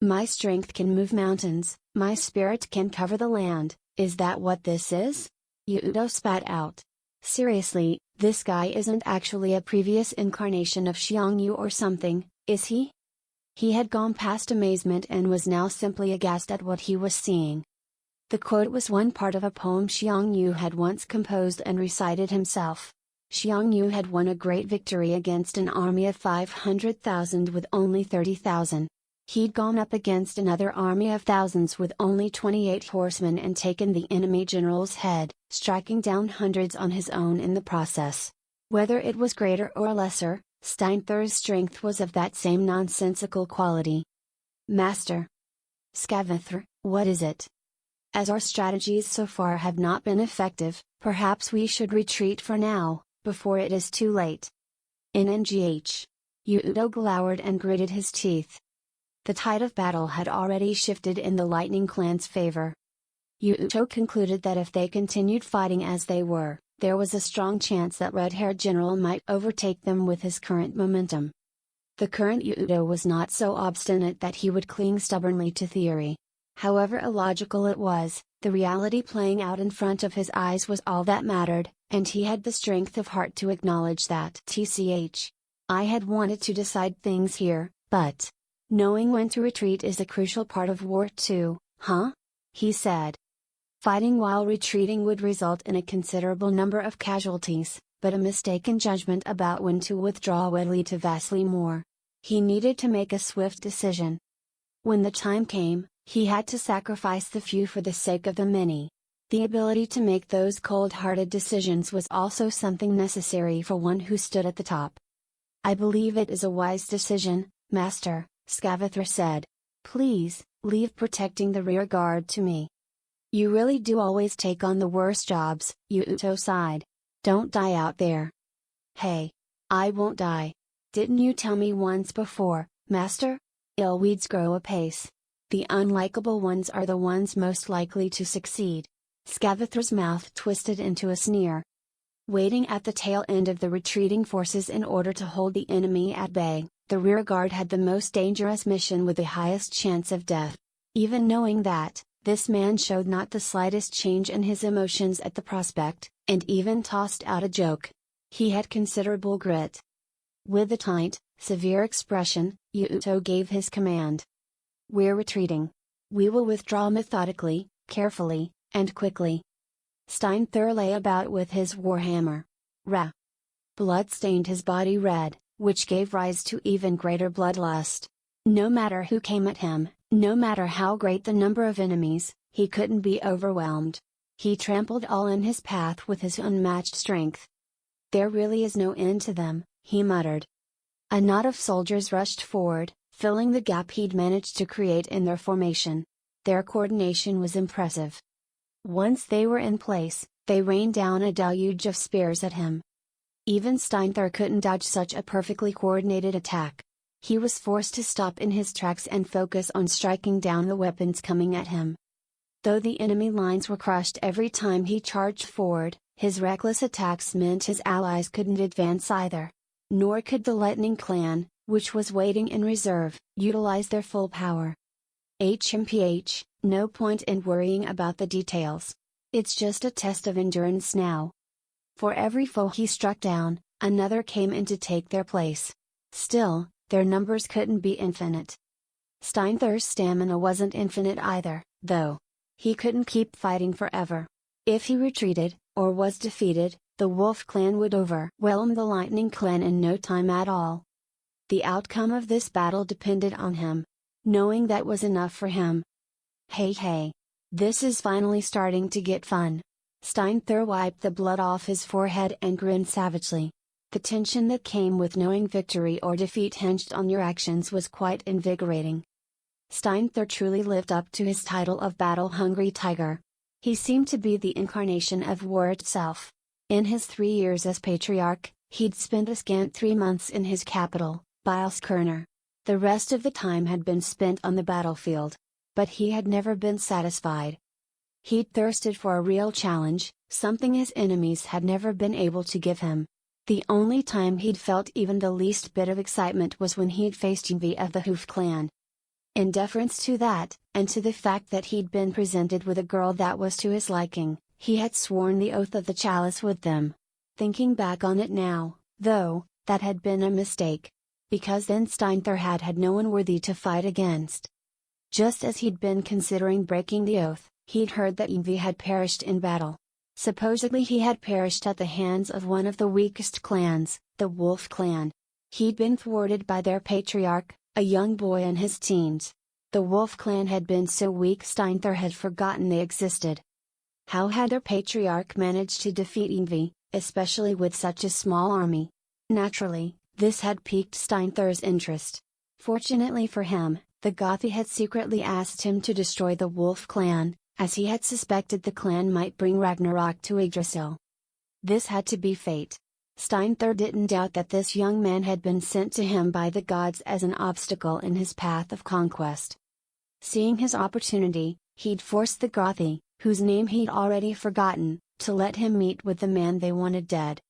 Speaker 1: "My strength can move mountains, my spirit can cover the land, is that what this is?" Yuuto spat out. "Seriously, this guy isn't actually a previous incarnation of Xiangyu or something, is he?" He had gone past amazement and was now simply aghast at what he was seeing. The quote was one part of a poem Xiangyu had once composed and recited himself. Xiangyu had won a great victory against an army of 500,000 with only 30,000. He'd gone up against another army of thousands with only 28 horsemen and taken the enemy general's head, striking down hundreds on his own in the process. Whether it was greater or lesser, Steinthur's strength was of that same nonsensical quality. "Master Scavathor, what is it? As our strategies so far have not been effective, perhaps we should retreat for now, before it is too late." "NNGH." Yuuto glowered and gritted his teeth. The tide of battle had already shifted in the Lightning Clan's favor. Yuuto concluded that if they continued fighting as they were, there was a strong chance that red-haired general might overtake them with his current momentum. The current Yuuto was not so obstinate that he would cling stubbornly to theory. However illogical it was, the reality playing out in front of his eyes was all that mattered, and he had the strength of heart to acknowledge that. "I had wanted to decide things here, but knowing when to retreat is a crucial part of war too, huh?" he said. Fighting while retreating would result in a considerable number of casualties, but a mistaken judgment about when to withdraw would lead to vastly more. He needed to make a swift decision. When the time came, he had to sacrifice the few for the sake of the many. The ability to make those cold-hearted decisions was also something necessary for one who stood at the top. "I believe it is a wise decision, Master," Scavathor said. "Please, leave protecting the rear guard to me." "You really do always take on the worst jobs," Yuuto sighed. "Don't die out there." "Hey! I won't die. Didn't you tell me once before, Master? Ill weeds grow apace. The unlikable ones are the ones most likely to succeed." Scavathor's mouth twisted into a sneer. Waiting at the tail end of the retreating forces in order to hold the enemy at bay, the rearguard had the most dangerous mission with the highest chance of death. Even knowing that, this man showed not the slightest change in his emotions at the prospect, and even tossed out a joke. He had considerable grit. With a tight, severe expression, Yuuto gave his command. "We're retreating. We will withdraw methodically, carefully, and quickly." Steinthur lay about with his warhammer. Ra! Blood stained his body red, which gave rise to even greater bloodlust. No matter who came at him, no matter how great the number of enemies, he couldn't be overwhelmed. He trampled all in his path with his unmatched strength. "There really is no end to them," he muttered. A knot of soldiers rushed forward, filling the gap he'd managed to create in their formation. Their coordination was impressive. Once they were in place, they rained down a deluge of spears at him. Even Steinthur couldn't dodge such a perfectly coordinated attack. He was forced to stop in his tracks and focus on striking down the weapons coming at him. Though the enemy lines were crushed every time he charged forward, His reckless attacks meant his allies couldn't advance either. Nor could the Lightning Clan, which was waiting in reserve, utilize their full power. HMPH, no point in worrying about the details. It's just a test of endurance now. For every foe he struck down, another came in to take their place. Still, their numbers couldn't be infinite. Steinthur's stamina wasn't infinite either, though. He couldn't keep fighting forever. If he retreated, or was defeated, the Wolf Clan would overwhelm the Lightning Clan in no time at all. The outcome of this battle depended on him. Knowing that was enough for him. Hey, this is finally starting to get fun. Steinthur wiped the blood off his forehead and grinned savagely. The tension that came with knowing victory or defeat hinged on your actions was quite invigorating. Steinthur truly lived up to his title of battle-hungry tiger. He seemed to be the incarnation of war itself. In his 3 years as patriarch, he'd spent a scant 3 months in his capital, Bilskirner. The rest of the time had been spent on the battlefield. But he had never been satisfied. He'd thirsted for a real challenge, something his enemies had never been able to give him. The only time he'd felt even the least bit of excitement was when he'd faced Yngvi of the Hoof clan. In deference to that, and to the fact that he'd been presented with a girl that was to his liking, he had sworn the oath of the chalice with them. Thinking back on it now, though, that had been a mistake. Because then Steinthur had no one worthy to fight against. Just as he'd been considering breaking the oath, he'd heard that Yngvi had perished in battle. Supposedly he had perished at the hands of one of the weakest clans, the Wolf Clan. He'd been thwarted by their patriarch, a young boy in his teens. The Wolf Clan had been so weak Steinthur had forgotten they existed. How had their patriarch managed to defeat Yngvi, especially with such a small army? Naturally, this had piqued Steinthur's interest. Fortunately for him, the Gothi had secretly asked him to destroy the Wolf Clan, as he had suspected the clan might bring Ragnarok to Yggdrasil. This had to be fate. Steinthur didn't doubt that this young man had been sent to him by the gods as an obstacle in his path of conquest. Seeing his opportunity, he'd forced the Gothi, whose name he'd already forgotten, to let him meet with the man they wanted dead.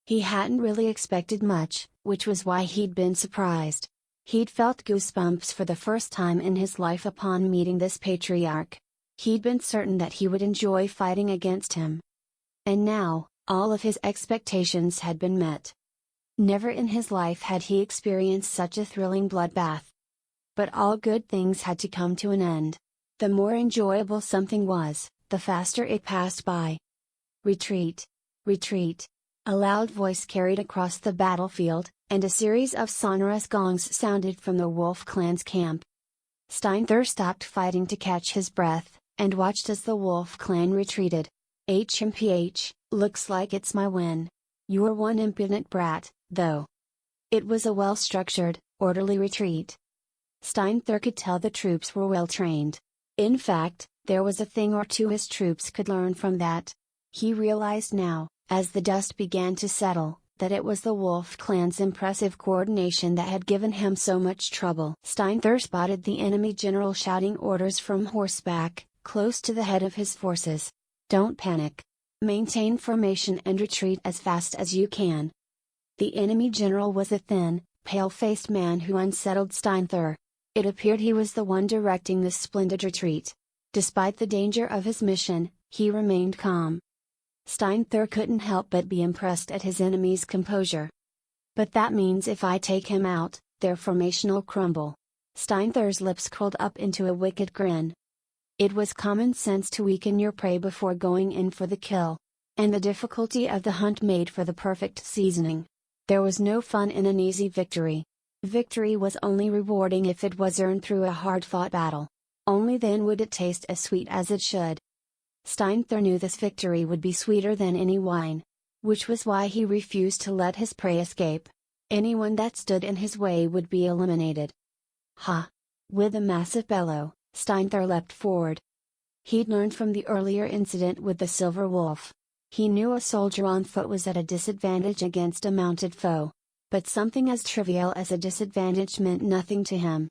Speaker 1: He hadn't really expected much, which was why he'd been surprised. He'd felt goosebumps for the first time in his life upon meeting this patriarch. He'd been certain that he would enjoy fighting against him. And now, all of his expectations had been met. Never in his life had he experienced such a thrilling bloodbath. But all good things had to come to an end. The more enjoyable something was, the faster it passed by. Retreat! Retreat! A loud voice carried across the battlefield, and a series of sonorous gongs sounded from the Wolf Clan's camp. Steinthur stopped fighting to catch his breath, and watched as the Wolf Clan retreated. HMPH, looks like it's my win. You're one impudent brat, though. It was a well-structured, orderly retreat. Steinthur could tell the troops were well-trained. In fact, there was a thing or two his troops could learn from that. He realized now, as the dust began to settle, that it was the Wolf Clan's impressive coordination that had given him so much trouble. Steinthur spotted the enemy general shouting orders from horseback, close to the head of his forces. Don't panic. Maintain formation and retreat as fast as you can. The enemy general was a thin, pale-faced man who unsettled Steinthur. It appeared he was the one directing this splendid retreat. Despite the danger of his mission, he remained calm. Steinthur couldn't help but be impressed at his enemy's composure. But that means if I take him out, their formation'll crumble. Steinthur's lips curled up into a wicked grin. It was common sense to weaken your prey before going in for the kill. And the difficulty of the hunt made for the perfect seasoning. There was no fun in an easy victory. Victory was only rewarding if it was earned through a hard-fought battle. Only then would it taste as sweet as it should. Steinthur knew this victory would be sweeter than any wine. Which was why he refused to let his prey escape. Anyone that stood in his way would be eliminated. Ha! With a massive bellow, Steinthur leapt forward. He'd learned from the earlier incident with the Silver Wolf. He knew a soldier on foot was at a disadvantage against a mounted foe. But something as trivial as a disadvantage meant nothing to him.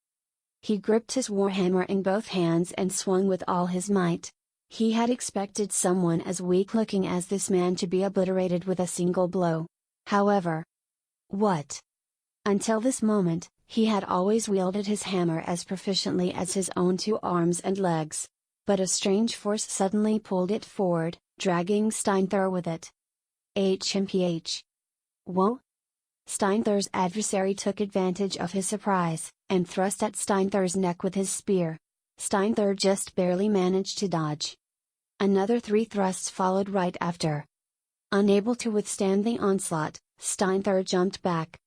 Speaker 1: He gripped his warhammer in both hands and swung with all his might. He had expected someone as weak-looking as this man to be obliterated with a single blow. However, what? Until this moment, he had always wielded his hammer as proficiently as his own two arms and legs. But a strange force suddenly pulled it forward, dragging Steinthur with it. HMPH. Whoa! Steinthur's adversary took advantage of his surprise, and thrust at Steinthur's neck with his spear. Steinthur just barely managed to dodge. Another 3 thrusts followed right after. Unable to withstand the onslaught, Steinthur jumped back.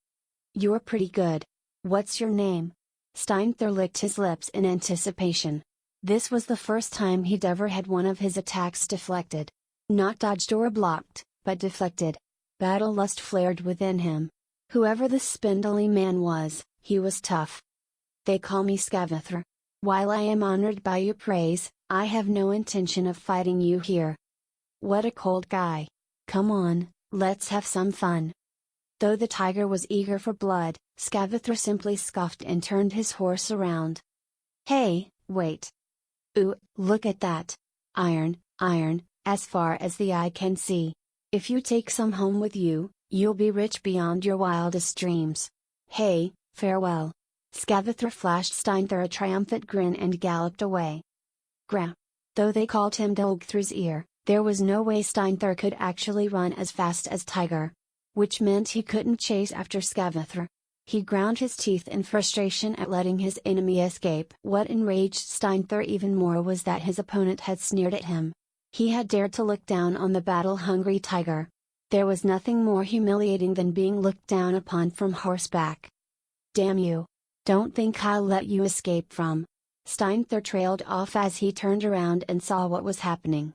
Speaker 1: "You're pretty good. What's your name?" Steinthur licked his lips in anticipation. This was the first time he'd ever had one of his attacks deflected. Not dodged or blocked, but deflected. Battle lust flared within him. Whoever this spindly man was, he was tough. "They call me Scavathr. While I am honored by your praise, I have no intention of fighting you here." "What a cold guy. Come on, let's have some fun." Though the tiger was eager for blood, Scavathr simply scoffed and turned his horse around. "Hey, wait. Ooh, look at that. Iron, as far as the eye can see. If you take some home with you, you'll be rich beyond your wildest dreams. Hey, farewell." Scavathr flashed Steinthur a triumphant grin and galloped away. Gra. Though they called him Dolgthr's ear, there was no way Steinthur could actually run as fast as Tiger. Which meant he couldn't chase after Scavathr. He ground his teeth in frustration at letting his enemy escape. What enraged Steinthur even more was that his opponent had sneered at him. He had dared to look down on the battle-hungry tiger. There was nothing more humiliating than being looked down upon from horseback. "Damn you! Don't think I'll let you escape from." Steinthur trailed off as he turned around and saw what was happening.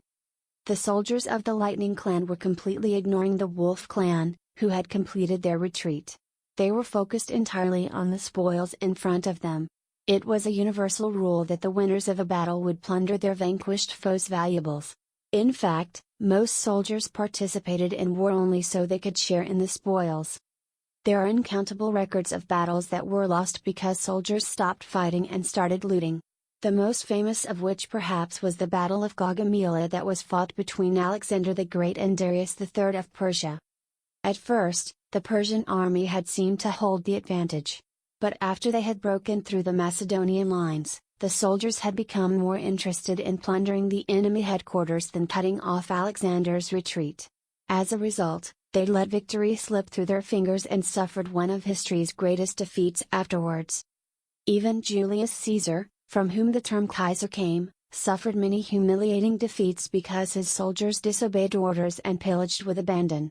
Speaker 1: The soldiers of the Lightning Clan were completely ignoring the Wolf Clan, who had completed their retreat. They were focused entirely on the spoils in front of them. It was a universal rule that the winners of a battle would plunder their vanquished foes' valuables. In fact, most soldiers participated in war only so they could share in the spoils. There are uncountable records of battles that were lost because soldiers stopped fighting and started looting. The most famous of which perhaps was the Battle of Gaugamela that was fought between Alexander the Great and Darius III of Persia. At first, the Persian army had seemed to hold the advantage. But after they had broken through the Macedonian lines, the soldiers had become more interested in plundering the enemy headquarters than cutting off Alexander's retreat. As a result, they let victory slip through their fingers and suffered one of history's greatest defeats afterwards. Even Julius Caesar, from whom the term Kaiser came, suffered many humiliating defeats because his soldiers disobeyed orders and pillaged with abandon.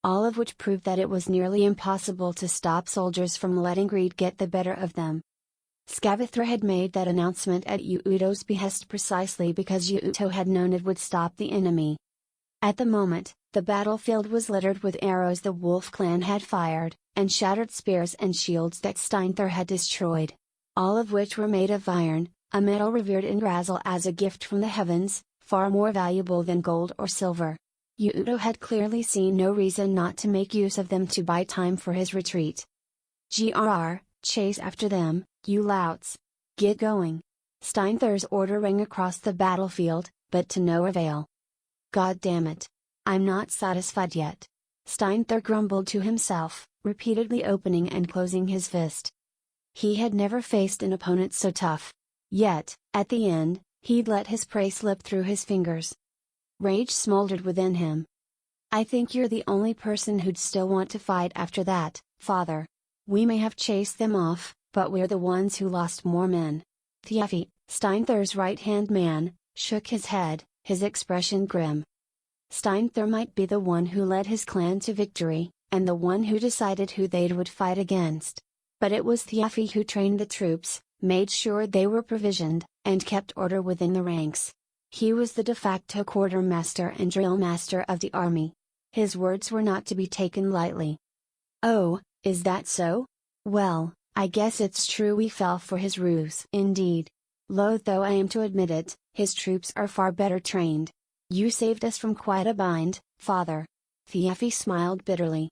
Speaker 1: All of which proved that it was nearly impossible to stop soldiers from letting greed get the better of them. Scavathr had made that announcement at Yuuto's behest precisely because Yuuto had known it would stop the enemy. At the moment, the battlefield was littered with arrows the Wolf Clan had fired, and shattered spears and shields that Steinthur had destroyed. All of which were made of iron, a metal revered in Razzle as a gift from the heavens, far more valuable than gold or silver. Yuuto had clearly seen no reason not to make use of them to buy time for his retreat. "GRR, chase after them, you louts! Get going!" Steinthur's order rang across the battlefield, but to no avail. "God damn it! I'm not satisfied yet." Steinthur grumbled to himself, repeatedly opening and closing his fist. He had never faced an opponent so tough. Yet, at the end, he'd let his prey slip through his fingers. Rage smoldered within him. "I think you're the only person who'd still want to fight after that, father. We may have chased them off, but we're the ones who lost more men." Thyafi, Steinthur's right-hand man, shook his head, his expression grim. Steinthur might be the one who led his clan to victory, and the one who decided who they would fight against. But it was Thyafi who trained the troops, made sure they were provisioned, and kept order within the ranks. He was the de facto quartermaster and drill master of the army. His words were not to be taken lightly. "Oh, is that so? Well, I guess it's true we fell for his ruse." "Indeed. Loath though I am to admit it, his troops are far better trained. You saved us from quite a bind, father." Thyafi smiled bitterly.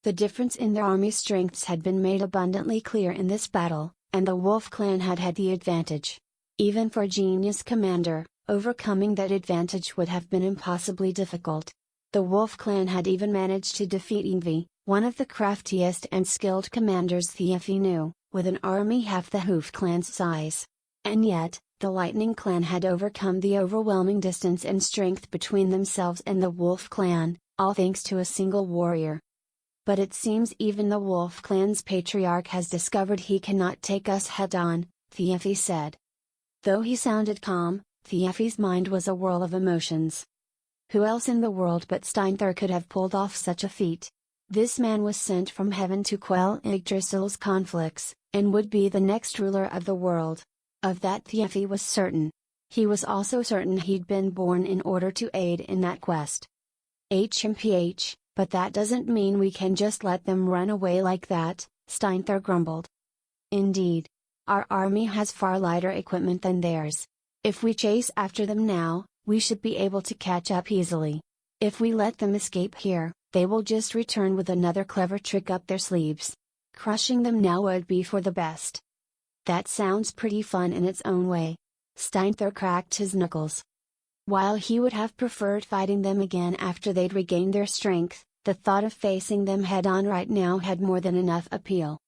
Speaker 1: The difference in their army strengths had been made abundantly clear in this battle, and the Wolf Clan had had the advantage. Even for a genius commander, overcoming that advantage would have been impossibly difficult. The Wolf clan had even managed to defeat Yngvi, one of the craftiest and skilled commanders Thiefi knew, with an army half the Hoof clan's size. And yet, the Lightning clan had overcome the overwhelming distance and strength between themselves and the Wolf clan, all thanks to a single warrior. But it seems even the Wolf clan's patriarch has discovered he cannot take us head-on, Thiefi said. Though he sounded calm, Thiefi's mind was a whirl of emotions. Who else in the world but Steinthur could have pulled off such a feat? This man was sent from heaven to quell Yggdrasil's conflicts, and would be the next ruler of the world. Of that Thiefi was certain. He was also certain he'd been born in order to aid in that quest. HMPH, but that doesn't mean we can just let them run away like that, Steinthur grumbled. Indeed. Our army has far lighter equipment than theirs. If we chase after them now, we should be able to catch up easily. If we let them escape here, they will just return with another clever trick up their sleeves. Crushing them now would be for the best. That sounds pretty fun in its own way. Steinthur cracked his knuckles. While he would have preferred fighting them again after they'd regained their strength, the thought of facing them head-on right now had more than enough appeal.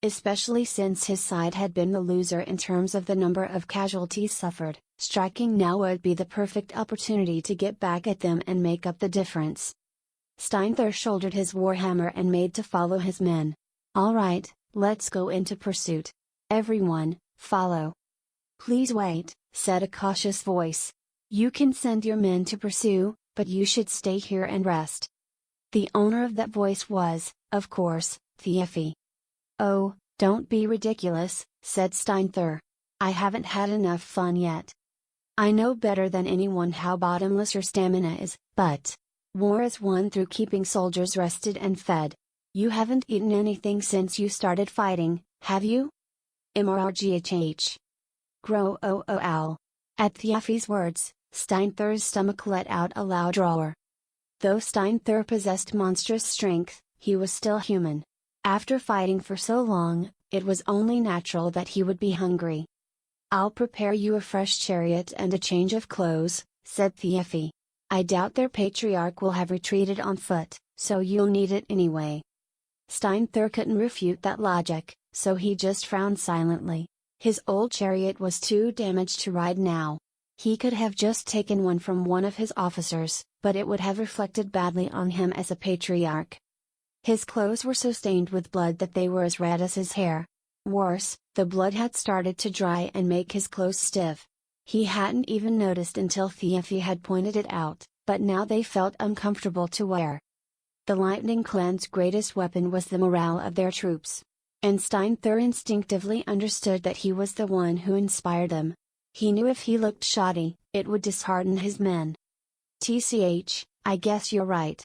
Speaker 1: Especially since his side had been the loser in terms of the number of casualties suffered, striking now would be the perfect opportunity to get back at them and make up the difference. Steinthur shouldered his warhammer and made to follow his men. All right, let's go into pursuit. Everyone, follow. Please wait, said a cautious voice. You can send your men to pursue, but you should stay here and rest. The owner of that voice was, of course, Thiefi. Oh, don't be ridiculous, said Steinthur. I haven't had enough fun yet. I know better than anyone how bottomless your stamina is, but war is won through keeping soldiers rested and fed. You haven't eaten anything since you started fighting, have you? MRGHH. Grow owl. At Thiefi's words, Steinthur's stomach let out a loud roar. Though Steinthur possessed monstrous strength, he was still human. After fighting for so long, it was only natural that he would be hungry. I'll prepare you a fresh chariot and a change of clothes, said Thiefi. I doubt their patriarch will have retreated on foot, so you'll need it anyway. Steinthur couldn't refute that logic, so he just frowned silently. His old chariot was too damaged to ride now. He could have just taken one from one of his officers, but it would have reflected badly on him as a patriarch. His clothes were so stained with blood that they were as red as his hair. Worse, the blood had started to dry and make his clothes stiff. He hadn't even noticed until Thiefi had pointed it out, but now they felt uncomfortable to wear. The Lightning clan's greatest weapon was the morale of their troops. And Steinthur instinctively understood that he was the one who inspired them. He knew if he looked shoddy, it would dishearten his men. TCH, I guess you're right.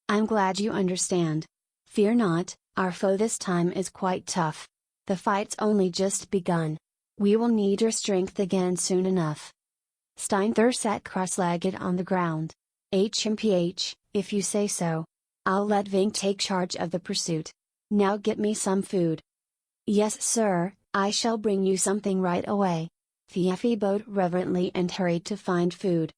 Speaker 1: I'm glad you understand. Fear not, our foe this time is quite tough. The fight's only just begun. We will need your strength again soon enough. Steinthur sat cross-legged on the ground. HMPH, if you say so. I'll let Ving take charge of the pursuit. Now get me some food. Yes sir, I shall bring you something right away. Thiefi bowed reverently and hurried to find food.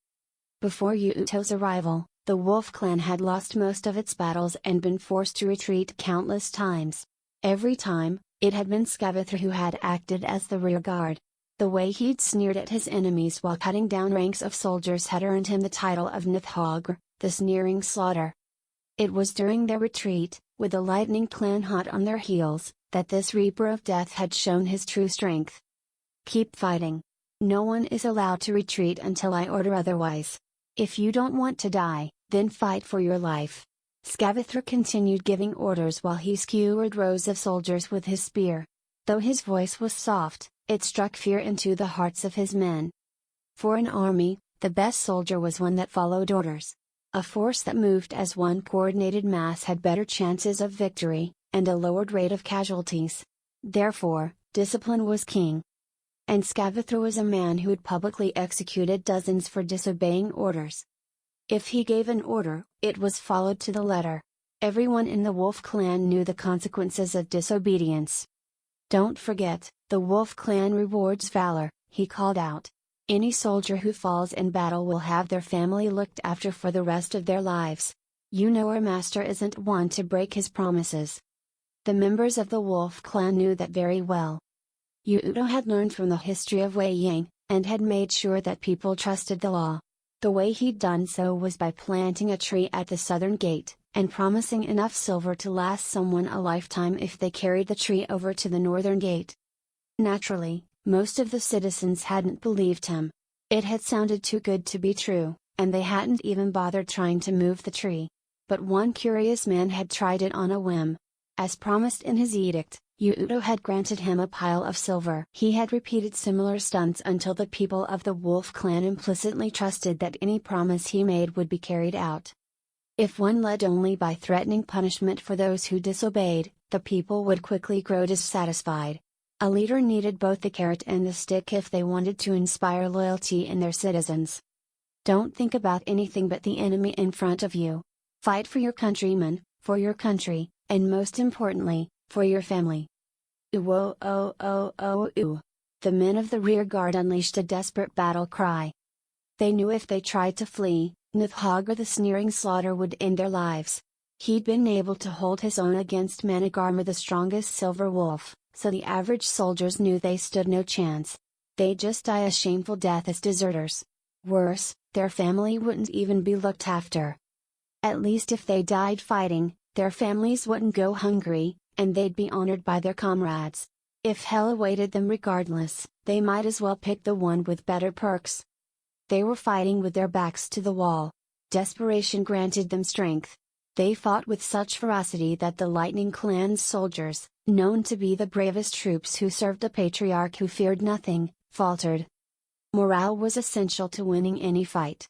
Speaker 1: Before Yuuto's arrival, the Wolf clan had lost most of its battles and been forced to retreat countless times. Every time, it had been Scavathr who had acted as the rear guard. The way he'd sneered at his enemies while cutting down ranks of soldiers had earned him the title of Nithhogr, the sneering slaughter. It was during their retreat, with the Lightning clan hot on their heels, that this Reaper of Death had shown his true strength. Keep fighting. No one is allowed to retreat until I order otherwise. If you don't want to die, then fight for your life. Scavathr continued giving orders while he skewered rows of soldiers with his spear. Though his voice was soft, it struck fear into the hearts of his men. For an army, the best soldier was one that followed orders. A force that moved as one coordinated mass had better chances of victory, and a lowered rate of casualties. Therefore, discipline was king. And Scavathr was a man who had publicly executed dozens for disobeying orders. If he gave an order, it was followed to the letter. Everyone in the Wolf clan knew the consequences of disobedience. Don't forget, the Wolf clan rewards valor, he called out. Any soldier who falls in battle will have their family looked after for the rest of their lives. You know our master isn't one to break his promises." The members of the wolf clan knew that very well. Yuuto had learned from the history of Wei Yang, and had made sure that people trusted the law. The way he'd done so was by planting a tree at the southern gate, and promising enough silver to last someone a lifetime if they carried the tree over to the northern gate. Naturally, most of the citizens hadn't believed him. It had sounded too good to be true, and they hadn't even bothered trying to move the tree. But one curious man had tried it on a whim. As promised in his edict, Yuuto had granted him a pile of silver. He had repeated similar stunts until the people of the wolf clan implicitly trusted that any promise he made would be carried out. If one led only by threatening punishment for those who disobeyed, the people would quickly grow dissatisfied. A leader needed both the carrot and the stick if they wanted to inspire loyalty in their citizens. Don't think about anything but the enemy in front of you. Fight for your countrymen, for your country, and most importantly, for your family. Ooh, oh, oh, oh, ooh. The men of the rear guard unleashed a desperate battle cry. They knew if they tried to flee, Nithhaga the sneering slaughter would end their lives. He'd been able to hold his own against Managarma the strongest silver wolf, so the average soldiers knew they stood no chance. They'd just die a shameful death as deserters. Worse, their family wouldn't even be looked after. At least if they died fighting, their families wouldn't go hungry, and they'd be honored by their comrades. If hell awaited them regardless, they might as well pick the one with better perks. They were fighting with their backs to the wall. Desperation granted them strength. They fought with such ferocity that the Lightning Clan's soldiers, known to be the bravest troops who served a patriarch who feared nothing, faltered. Morale was essential to winning any fight.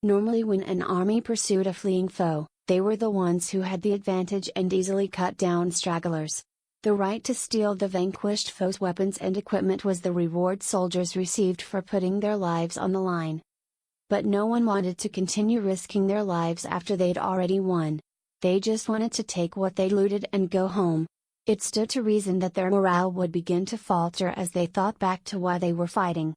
Speaker 1: Normally when an army pursued a fleeing foe, they were the ones who had the advantage and easily cut down stragglers. The right to steal the vanquished foe's weapons and equipment was the reward soldiers received for putting their lives on the line. But no one wanted to continue risking their lives after they'd already won. They just wanted to take what they looted and go home. It stood to reason that their morale would begin to falter as they thought back to why they were fighting.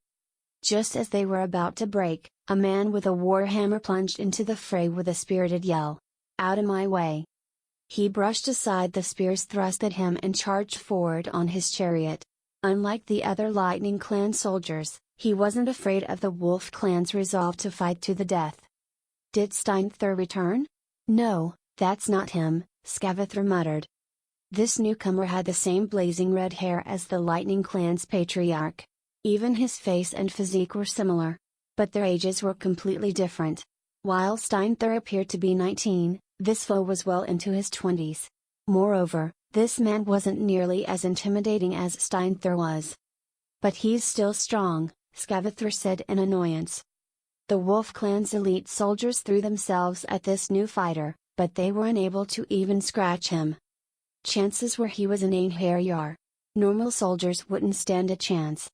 Speaker 1: Just as they were about to break, a man with a warhammer plunged into the fray with a spirited yell. "Out of my way!" He brushed aside the spears thrust at him and charged forward on his chariot. Unlike the other Lightning Clan soldiers, he wasn't afraid of the Wolf Clan's resolve to fight to the death. Did Steinthur return? No, that's not him, Skavathor muttered. This newcomer had the same blazing red hair as the Lightning Clan's patriarch. Even his face and physique were similar. But their ages were completely different. While Steinthur appeared to be 19, this foe was well into his 20s. Moreover, this man wasn't nearly as intimidating as Steinthur was. "But he's still strong," Skavathor said in annoyance. The Wolf Clan's elite soldiers threw themselves at this new fighter, but they were unable to even scratch him. Chances were he was an Einherjar. Normal soldiers wouldn't stand a chance.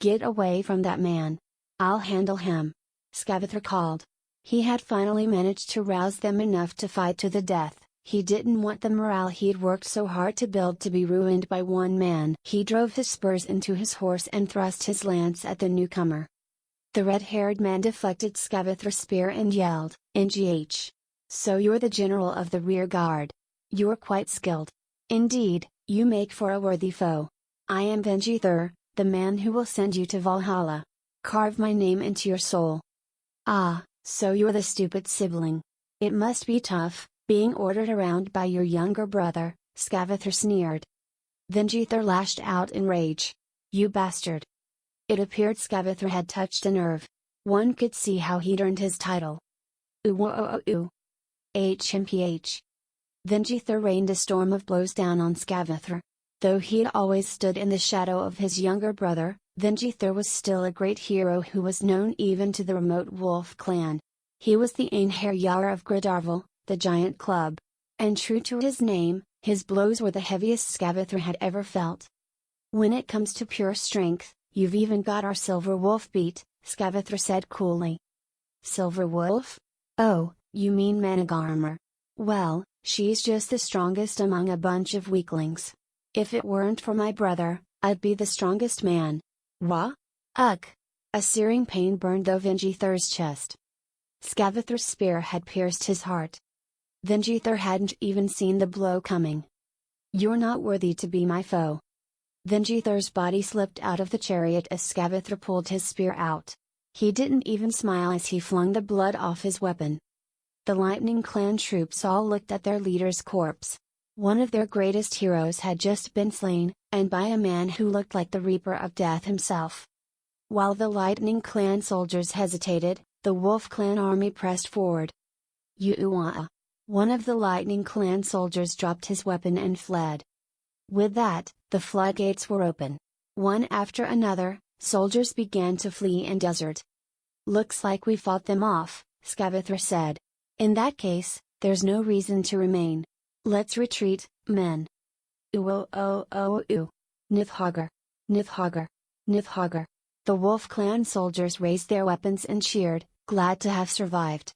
Speaker 1: "Get away from that man. I'll handle him," Skavathor called. He had finally managed to rouse them enough to fight to the death. He didn't want the morale he'd worked so hard to build to be ruined by one man. He drove his spurs into his horse and thrust his lance at the newcomer. The red-haired man deflected Skavathor's spear and yelled, "NGH. So you're the general of the rear guard. You're quite skilled. Indeed, you make for a worthy foe. I am Venjithur, the man who will send you to Valhalla. Carve my name into your soul." "Ah, so you're the stupid sibling. It must be tough, being ordered around by your younger brother," Skavathor sneered. Venjithur lashed out in rage. "You bastard!" It appeared Skavathor had touched a nerve. One could see how he'd earned his title. Ooh. HMPH. Venjithur rained a storm of blows down on Skavathor. Though he'd always stood in the shadow of his younger brother, Venjithur was still a great hero who was known even to the remote Wolf Clan. He was the Einherjar of Gridarval, the giant club. And true to his name, his blows were the heaviest Skavathor had ever felt. "When it comes to pure strength, you've even got our Silver Wolf beat," Skavathor said coolly. "Silver Wolf? Oh, you mean Managarmr. Well, she's just the strongest among a bunch of weaklings. If it weren't for my brother, I'd be the strongest man." "Wha? Ugh! A searing pain burned through Vingithur's chest. Scavathor's spear had pierced his heart. Vingithur hadn't even seen the blow coming. "You're not worthy to be my foe." Vingithur's body slipped out of the chariot as Scavathor pulled his spear out. He didn't even smile as he flung the blood off his weapon. The Lightning Clan troops all looked at their leader's corpse. One of their greatest heroes had just been slain, and by a man who looked like the Reaper of Death himself. While the Lightning Clan soldiers hesitated, the Wolf Clan army pressed forward. Yuuto, one of the Lightning Clan soldiers, dropped his weapon and fled. With that, the floodgates were open. One after another, soldiers began to flee in desert. "Looks like we fought them off," Scavathor said. "In that case, there's no reason to remain. Let's retreat, men." Nithhagar. Nithhagar. Nithhagar. The Wolf Clan soldiers raised their weapons and cheered, glad to have survived.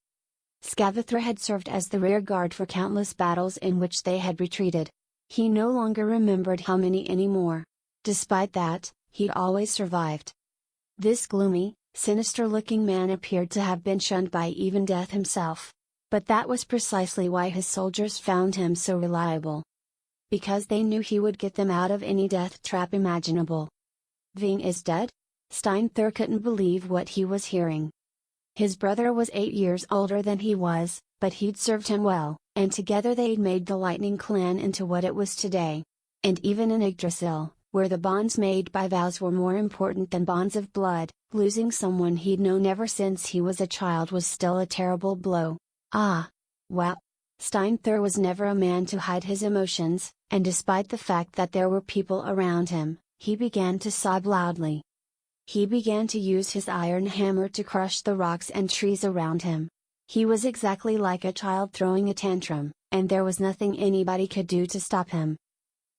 Speaker 1: Scavathor had served as the rear guard for countless battles in which they had retreated. He no longer remembered how many anymore. Despite that, he'd always survived. This gloomy, sinister-looking man appeared to have been shunned by even death himself. But that was precisely why his soldiers found him so reliable. Because they knew he would get them out of any death trap imaginable. "Ving is dead?" Steinthur couldn't believe what he was hearing. His brother was 8 years older than he was, but he'd served him well, and together they'd made the Lightning Clan into what it was today. And even in Yggdrasil, where the bonds made by vows were more important than bonds of blood, losing someone he'd known ever since he was a child was still a terrible blow. Well. Steinthur was never a man to hide his emotions, and despite the fact that there were people around him, he began to sob loudly. He began to use his iron hammer to crush the rocks and trees around him. He was exactly like a child throwing a tantrum, and there was nothing anybody could do to stop him.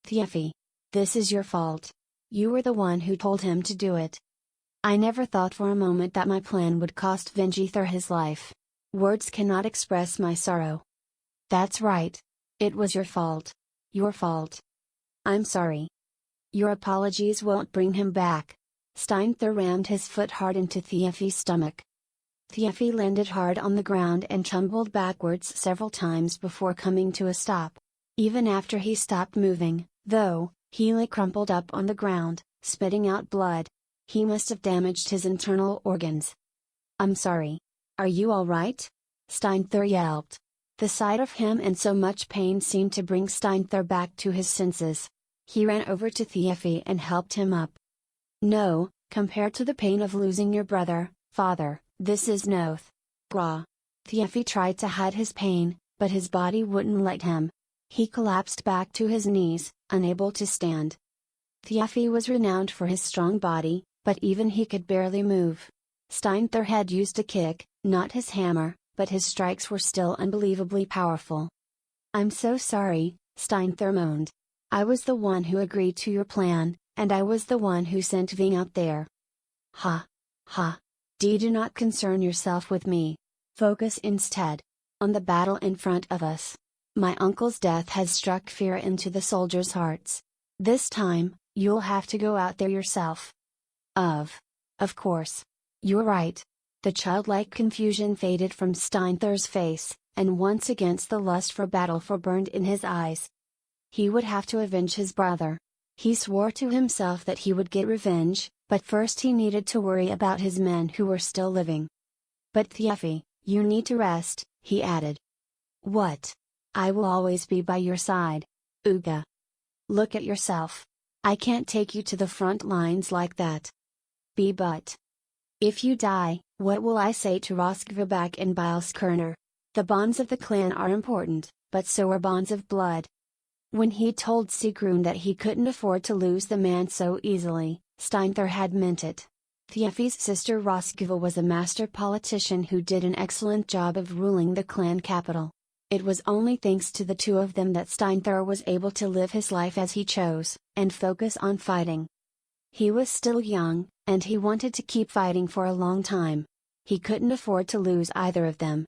Speaker 1: "Thiefi. This is your fault. You were the one who told him to do it. I never thought for a moment that my plan would cost Vingithur his life. Words cannot express my sorrow." "That's right. It was your fault. Your fault. I'm sorry." "Your apologies won't bring him back." Steinthur rammed his foot hard into Thiefi's stomach. Thiefi landed hard on the ground and tumbled backwards several times before coming to a stop. Even after he stopped moving, though, he lay crumpled up on the ground, spitting out blood. He must have damaged his internal organs. "I'm sorry. Are you all right?" Steinthur yelped. The sight of him in so much pain seemed to bring Steinthur back to his senses. He ran over to Thiefi and helped him up. "No, compared to the pain of losing your brother, father, this is noth. Gra." Thiefi tried to hide his pain, but his body wouldn't let him. He collapsed back to his knees, unable to stand. Thiefi was renowned for his strong body, but even he could barely move. Steinthur had used a kick, not his hammer, but his strikes were still unbelievably powerful. "I'm so sorry," Steinthur moaned. "I was the one who agreed to your plan, and I was the one who sent Ving out there." "Ha! Ha! Do not concern yourself with me. Focus instead on the battle in front of us. My uncle's death has struck fear into the soldiers' hearts. This time, you'll have to go out there yourself." Of course. You're right." The childlike confusion faded from Steinthur's face, and once again the lust for battle burned in his eyes. He would have to avenge his brother. He swore to himself that he would get revenge, but first he needed to worry about his men who were still living. "But Thiefi, you need to rest," he added. "What? I will always be by your side. Uga. Look at yourself. I can't take you to the front lines like that. But if you die, what will I say to Roskva back in Bilskirner? The bonds of the clan are important, but so are bonds of blood." When he told Sigrun that he couldn't afford to lose the man so easily, Steinthur had meant it. Thiefi's sister Roskva was a master politician who did an excellent job of ruling the clan capital. It was only thanks to the two of them that Steinthur was able to live his life as he chose, and focus on fighting. He was still young, and he wanted to keep fighting for a long time. He couldn't afford to lose either of them.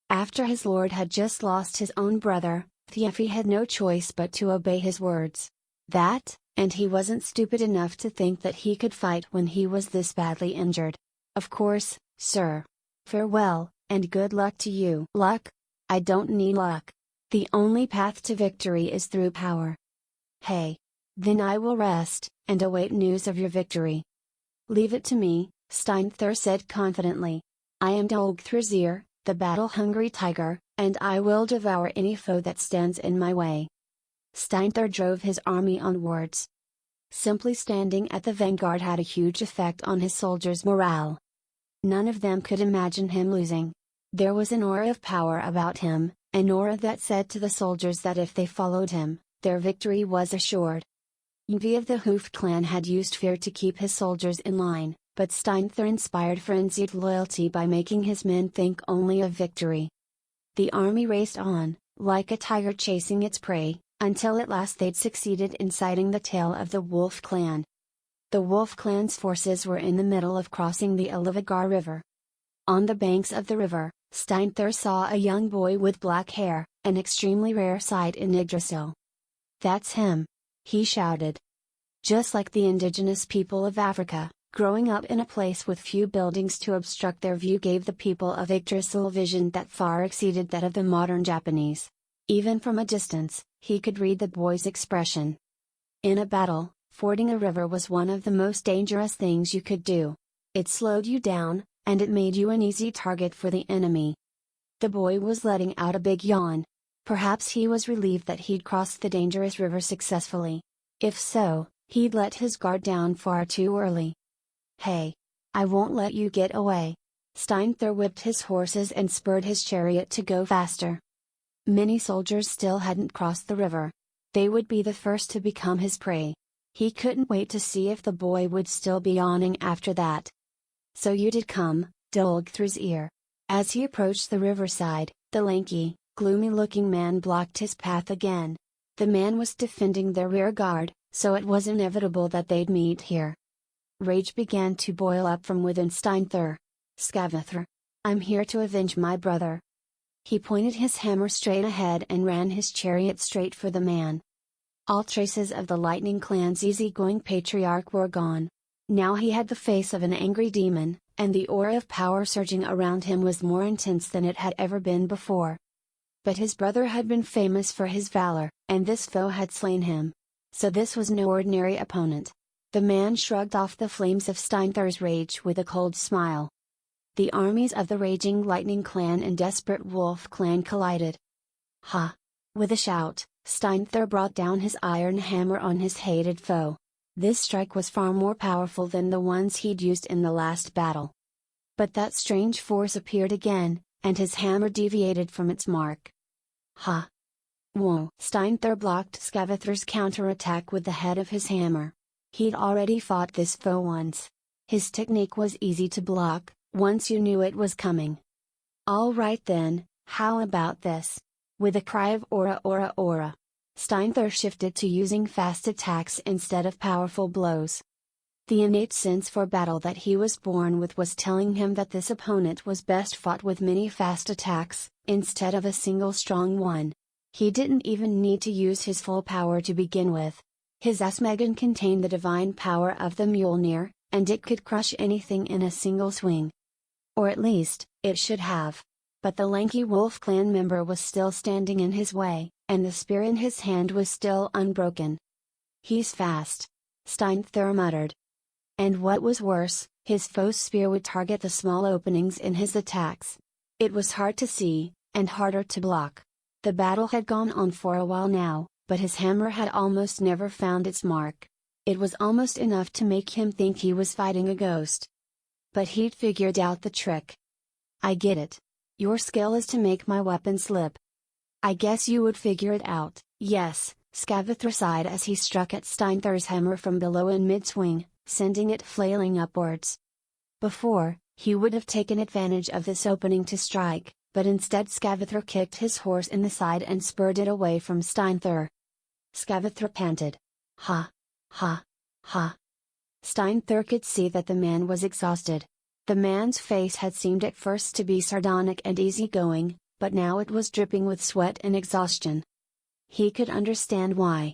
Speaker 1: After his lord had just lost his own brother, Thiefi had no choice but to obey his words. And he wasn't stupid enough to think that he could fight when he was this badly injured. Of course, sir. Farewell, and good luck to you. Luck? I don't need luck. The only path to victory is through power. Hey. Then I will rest, and await news of your victory. Leave it to me, Steinthur said confidently. I am Dolgthrazir, the battle-hungry tiger, and I will devour any foe that stands in my way. Steinthur drove his army onwards. Simply standing at the vanguard had a huge effect on his soldiers' morale. None of them could imagine him losing. There was an aura of power about him, an aura that said to the soldiers that if they followed him, their victory was assured. Yngvi of the Hoof clan had used fear to keep his soldiers in line, but Steinthur inspired frenzied loyalty by making his men think only of victory. The army raced on, like a tiger chasing its prey, until at last they'd succeeded in sighting the tail of the Wolf clan. The Wolf clan's forces were in the middle of crossing the Alivagar River. On the banks of the river, Steinthur saw a young boy with black hair, an extremely rare sight in Yggdrasil. That's him! He shouted. Just like the indigenous people of Africa, growing up in a place with few buildings to obstruct their view gave the people of Yggdrasil vision that far exceeded that of the modern Japanese. Even from a distance, he could read the boy's expression. In a battle, fording a river was one of the most dangerous things you could do. It slowed you down, and it made you an easy target for the enemy. The boy was letting out a big yawn. Perhaps he was relieved that he'd crossed the dangerous river successfully. If so, he'd let his guard down far too early. Hey! I won't let you get away! Steinthur whipped his horses and spurred his chariot to go faster. Many soldiers still hadn't crossed the river. They would be the first to become his prey. He couldn't wait to see if the boy would still be yawning after that. So you did come, Dolgthrazir. As he approached the riverside, the lanky, gloomy-looking man blocked his path again. The man was defending their rear guard, so it was inevitable that they'd meet here. Rage began to boil up from within Steinthur. Scavathor! I'm here to avenge my brother. He pointed his hammer straight ahead and ran his chariot straight for the man. All traces of the Lightning clan's easygoing patriarch were gone. Now he had the face of an angry demon, and the aura of power surging around him was more intense than it had ever been before. But his brother had been famous for his valor, and this foe had slain him. So this was no ordinary opponent. The man shrugged off the flames of Steinthur's rage with a cold smile. The armies of the raging Lightning clan and desperate Wolf clan collided. Ha! With a shout, Steinthur brought down his iron hammer on his hated foe. This strike was far more powerful than the ones he'd used in the last battle. But that strange force appeared again, and his hammer deviated from its mark. Ha! Whoa! Steinthur blocked Scavathor's counterattack with the head of his hammer. He'd already fought this foe once. His technique was easy to block, once you knew it was coming. All right then, how about this? With a cry of "Ora ora ora!" Steinthur shifted to using fast attacks instead of powerful blows. The innate sense for battle that he was born with was telling him that this opponent was best fought with many fast attacks, instead of a single strong one. He didn't even need to use his full power to begin with. His Asmegan contained the divine power of the Mjolnir, and it could crush anything in a single swing. Or at least, it should have. But the lanky Wolf clan member was still standing in his way, and the spear in his hand was still unbroken. He's fast. Steinthur muttered. And what was worse, his foe's spear would target the small openings in his attacks. It was hard to see, and harder to block. The battle had gone on for a while now, but his hammer had almost never found its mark. It was almost enough to make him think he was fighting a ghost. But he'd figured out the trick. I get it. Your skill is to make my weapon slip. I guess you would figure it out, yes, Scavathor sighed as he struck at Steinthur's hammer from below in mid-swing, sending it flailing upwards. Before, he would have taken advantage of this opening to strike, but instead Scavathor kicked his horse in the side and spurred it away from Steinthur. Scavathor panted. Ha! Ha! Ha! Steinthur could see that the man was exhausted. The man's face had seemed at first to be sardonic and easygoing, but now it was dripping with sweat and exhaustion. He could understand why.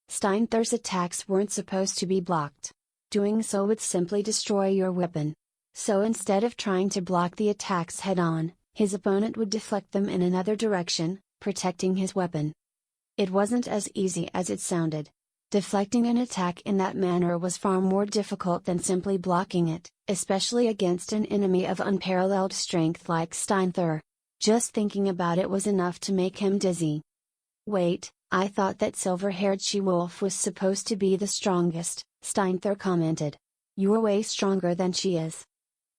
Speaker 1: Steinthur's attacks weren't supposed to be blocked. Doing so would simply destroy your weapon. So instead of trying to block the attacks head-on, his opponent would deflect them in another direction, protecting his weapon. It wasn't as easy as it sounded. Deflecting an attack in that manner was far more difficult than simply blocking it, especially against an enemy of unparalleled strength like Steinthur. Just thinking about it was enough to make him dizzy. Wait, I thought that silver-haired she-wolf was supposed to be the strongest, Steinthur commented. You're way stronger than she is.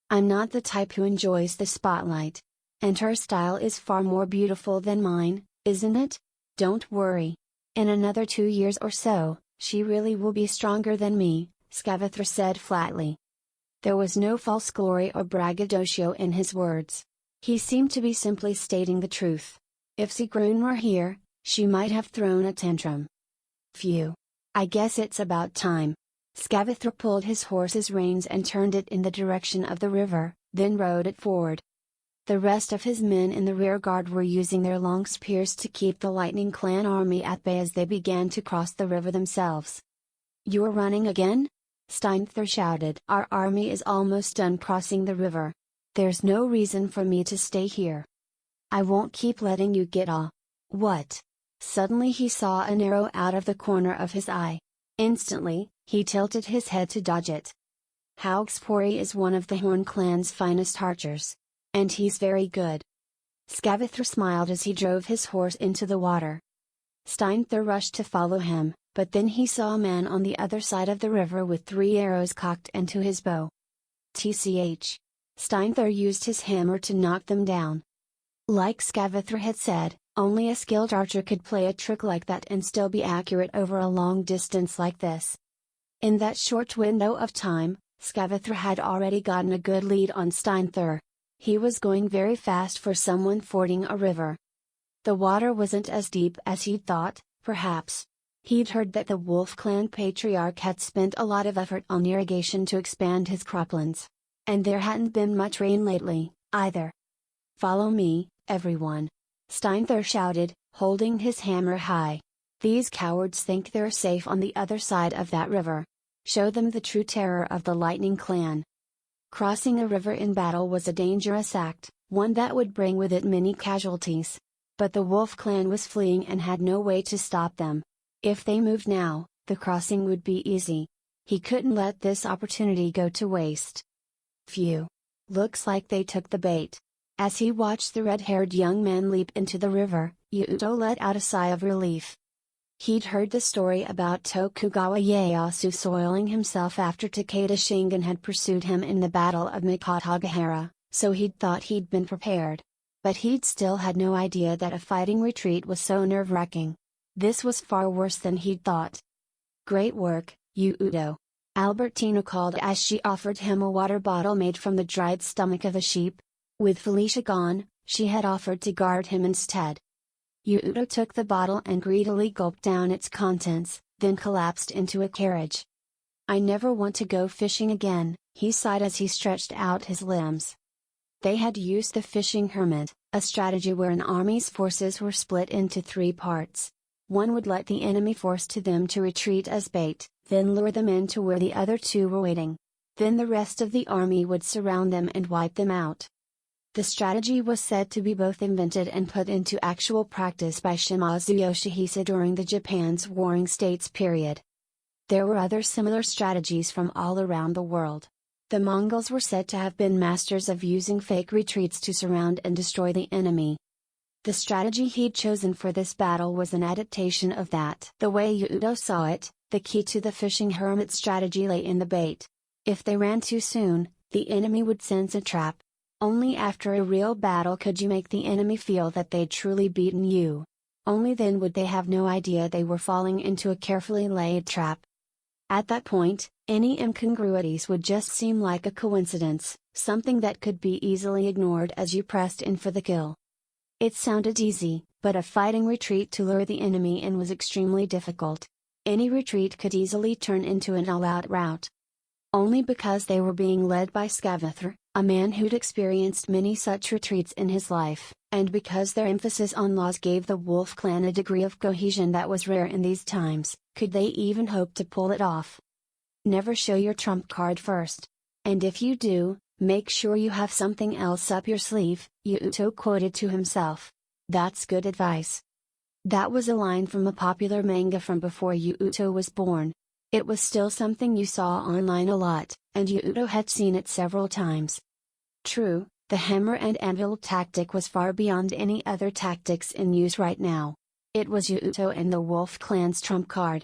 Speaker 1: I'm not the type who enjoys the spotlight. And her style is far more beautiful than mine, isn't it? Don't worry. In another 2 years or so, she really will be stronger than me, Scathra said flatly. There was no false glory or braggadocio in his words. He seemed to be simply stating the truth. If Sigrun were here, she might have thrown a tantrum. Phew. I guess it's about time. Scathra pulled his horse's reins and turned it in the direction of the river, then rode it forward. The rest of his men in the rear guard were using their long spears to keep the Lightning Clan army at bay as they began to cross the river themselves. You're running again? Steinthur shouted. Our army is almost done crossing the river. There's no reason for me to stay here. I won't keep letting you get all. What? Suddenly he saw an arrow out of the corner of his eye. Instantly, he tilted his head to dodge it. Haou is one of the Horn clan's finest archers. And he's very good. Scathra smiled as he drove his horse into the water. Steinthur rushed to follow him, but then he saw a man on the other side of the river with 3 arrows cocked into his bow. Tch. Steinthur used his hammer to knock them down. Like Scathra had said, only a skilled archer could play a trick like that and still be accurate over a long distance like this. In that short window of time, Scathra had already gotten a good lead on Steinthur. He was going very fast for someone fording a river. The water wasn't as deep as he'd thought, perhaps. He'd heard that the Wolf Clan patriarch had spent a lot of effort on irrigation to expand his croplands. And there hadn't been much rain lately, either. Follow me, everyone. Steinthur shouted, holding his hammer high. These cowards think they're safe on the other side of that river. Show them the true terror of the Lightning Clan. Crossing a river in battle was a dangerous act, one that would bring with it many casualties. But the Wolf Clan was fleeing and had no way to stop them. If they moved now, the crossing would be easy. He couldn't let this opportunity go to waste. Phew. Looks like they took the bait. As he watched the red-haired young man leap into the river, Yuuto let out a sigh of relief. He'd heard the story about Tokugawa Ieyasu soiling himself after Takeda Shingen had pursued him in the Battle of Mikatagahara, so he'd thought he'd been prepared. But he'd still had no idea that a fighting retreat was so nerve-wracking. This was far worse than he'd thought. Great work, Yuuto. Albertina called as she offered him a water bottle made from the dried stomach of a sheep. With Felicia gone, she had offered to guard him instead. Yuuto took the bottle and greedily gulped down its contents, then collapsed into a carriage. I never want to go fishing again, he sighed as he stretched out his limbs. They had used the fishing hermit, a strategy where an army's forces were split into 3 parts. One would let the enemy force to them to retreat as bait, then lure them in to where the other 2 were waiting. Then the rest of the army would surround them and wipe them out. The strategy was said to be both invented and put into actual practice by Shimazu Yoshihisa during the Japan's Warring States period. There were other similar strategies from all around the world. The Mongols were said to have been masters of using fake retreats to surround and destroy the enemy. The strategy he'd chosen for this battle was an adaptation of that. The way Yuuto saw it, the key to the fishing hermit strategy lay in the bait. If they ran too soon, the enemy would sense a trap. Only after a real battle could you make the enemy feel that they'd truly beaten you. Only then would they have no idea they were falling into a carefully laid trap. At that point, any incongruities would just seem like a coincidence, something that could be easily ignored as you pressed in for the kill. It sounded easy, but a fighting retreat to lure the enemy in was extremely difficult. Any retreat could easily turn into an all-out rout. Only because they were being led by Scathra, a man who'd experienced many such retreats in his life, and because their emphasis on laws gave the Wolf Clan a degree of cohesion that was rare in these times, could they even hope to pull it off. Never show your trump card first. And if you do, make sure you have something else up your sleeve, Yuuto quoted to himself. That's good advice. That was a line from a popular manga from before Yuuto was born. It was still something you saw online a lot, and Yuuto had seen it several times. True, the hammer and anvil tactic was far beyond any other tactics in use right now. It was Yuuto and the Wolf Clan's trump card.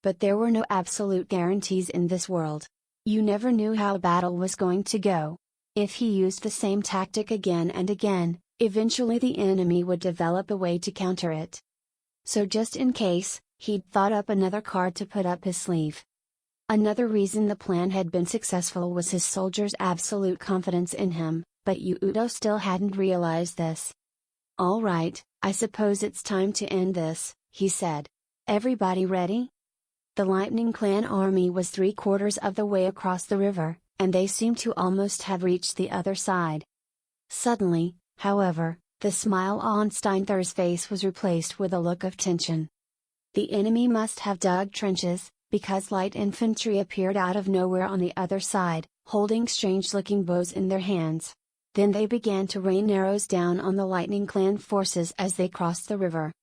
Speaker 1: But there were no absolute guarantees in this world. You never knew how a battle was going to go. If he used the same tactic again and again, eventually the enemy would develop a way to counter it. So just in case, he'd thought up another card to put up his sleeve. Another reason the plan had been successful was his soldiers' absolute confidence in him, but Yuuto still hadn't realized this. "All right, I suppose it's time to end this," he said. "Everybody ready?" The Lightning Clan army was 3/4 of the way across the river, and they seemed to almost have reached the other side. Suddenly, however, the smile on Steinthur's face was replaced with a look of tension. The enemy must have dug trenches, because light infantry appeared out of nowhere on the other side, holding strange-looking bows in their hands. Then they began to rain arrows down on the Lightning Clan forces as they crossed the river.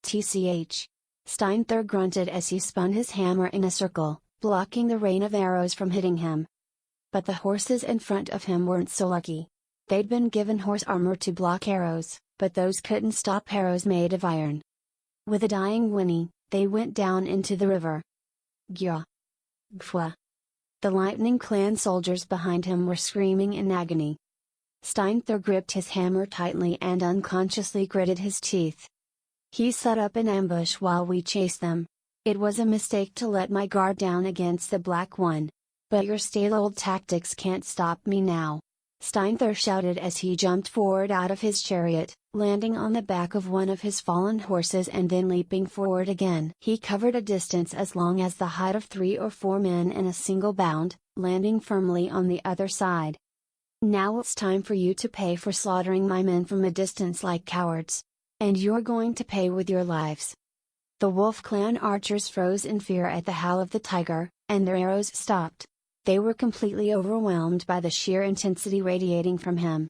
Speaker 1: "Tch." Steinthur grunted as he spun his hammer in a circle, blocking the rain of arrows from hitting him. But the horses in front of him weren't so lucky. They'd been given horse armor to block arrows, but those couldn't stop arrows made of iron. With a dying whinny, they went down into the river. Gya! Gfwa! The Lightning Clan soldiers behind him were screaming in agony. Steinthur gripped his hammer tightly and unconsciously gritted his teeth. "He set up an ambush while we chased them. It was a mistake to let my guard down against the Black One. But your stale old tactics can't stop me now," Steinthur shouted as he jumped forward out of his chariot, landing on the back of one of his fallen horses and then leaping forward again. He covered a distance as long as the height of 3 or 4 men in a single bound, landing firmly on the other side. "Now it's time for you to pay for slaughtering my men from a distance like cowards. And you're going to pay with your lives." The Wolf Clan archers froze in fear at the howl of the tiger, and their arrows stopped. They were completely overwhelmed by the sheer intensity radiating from him.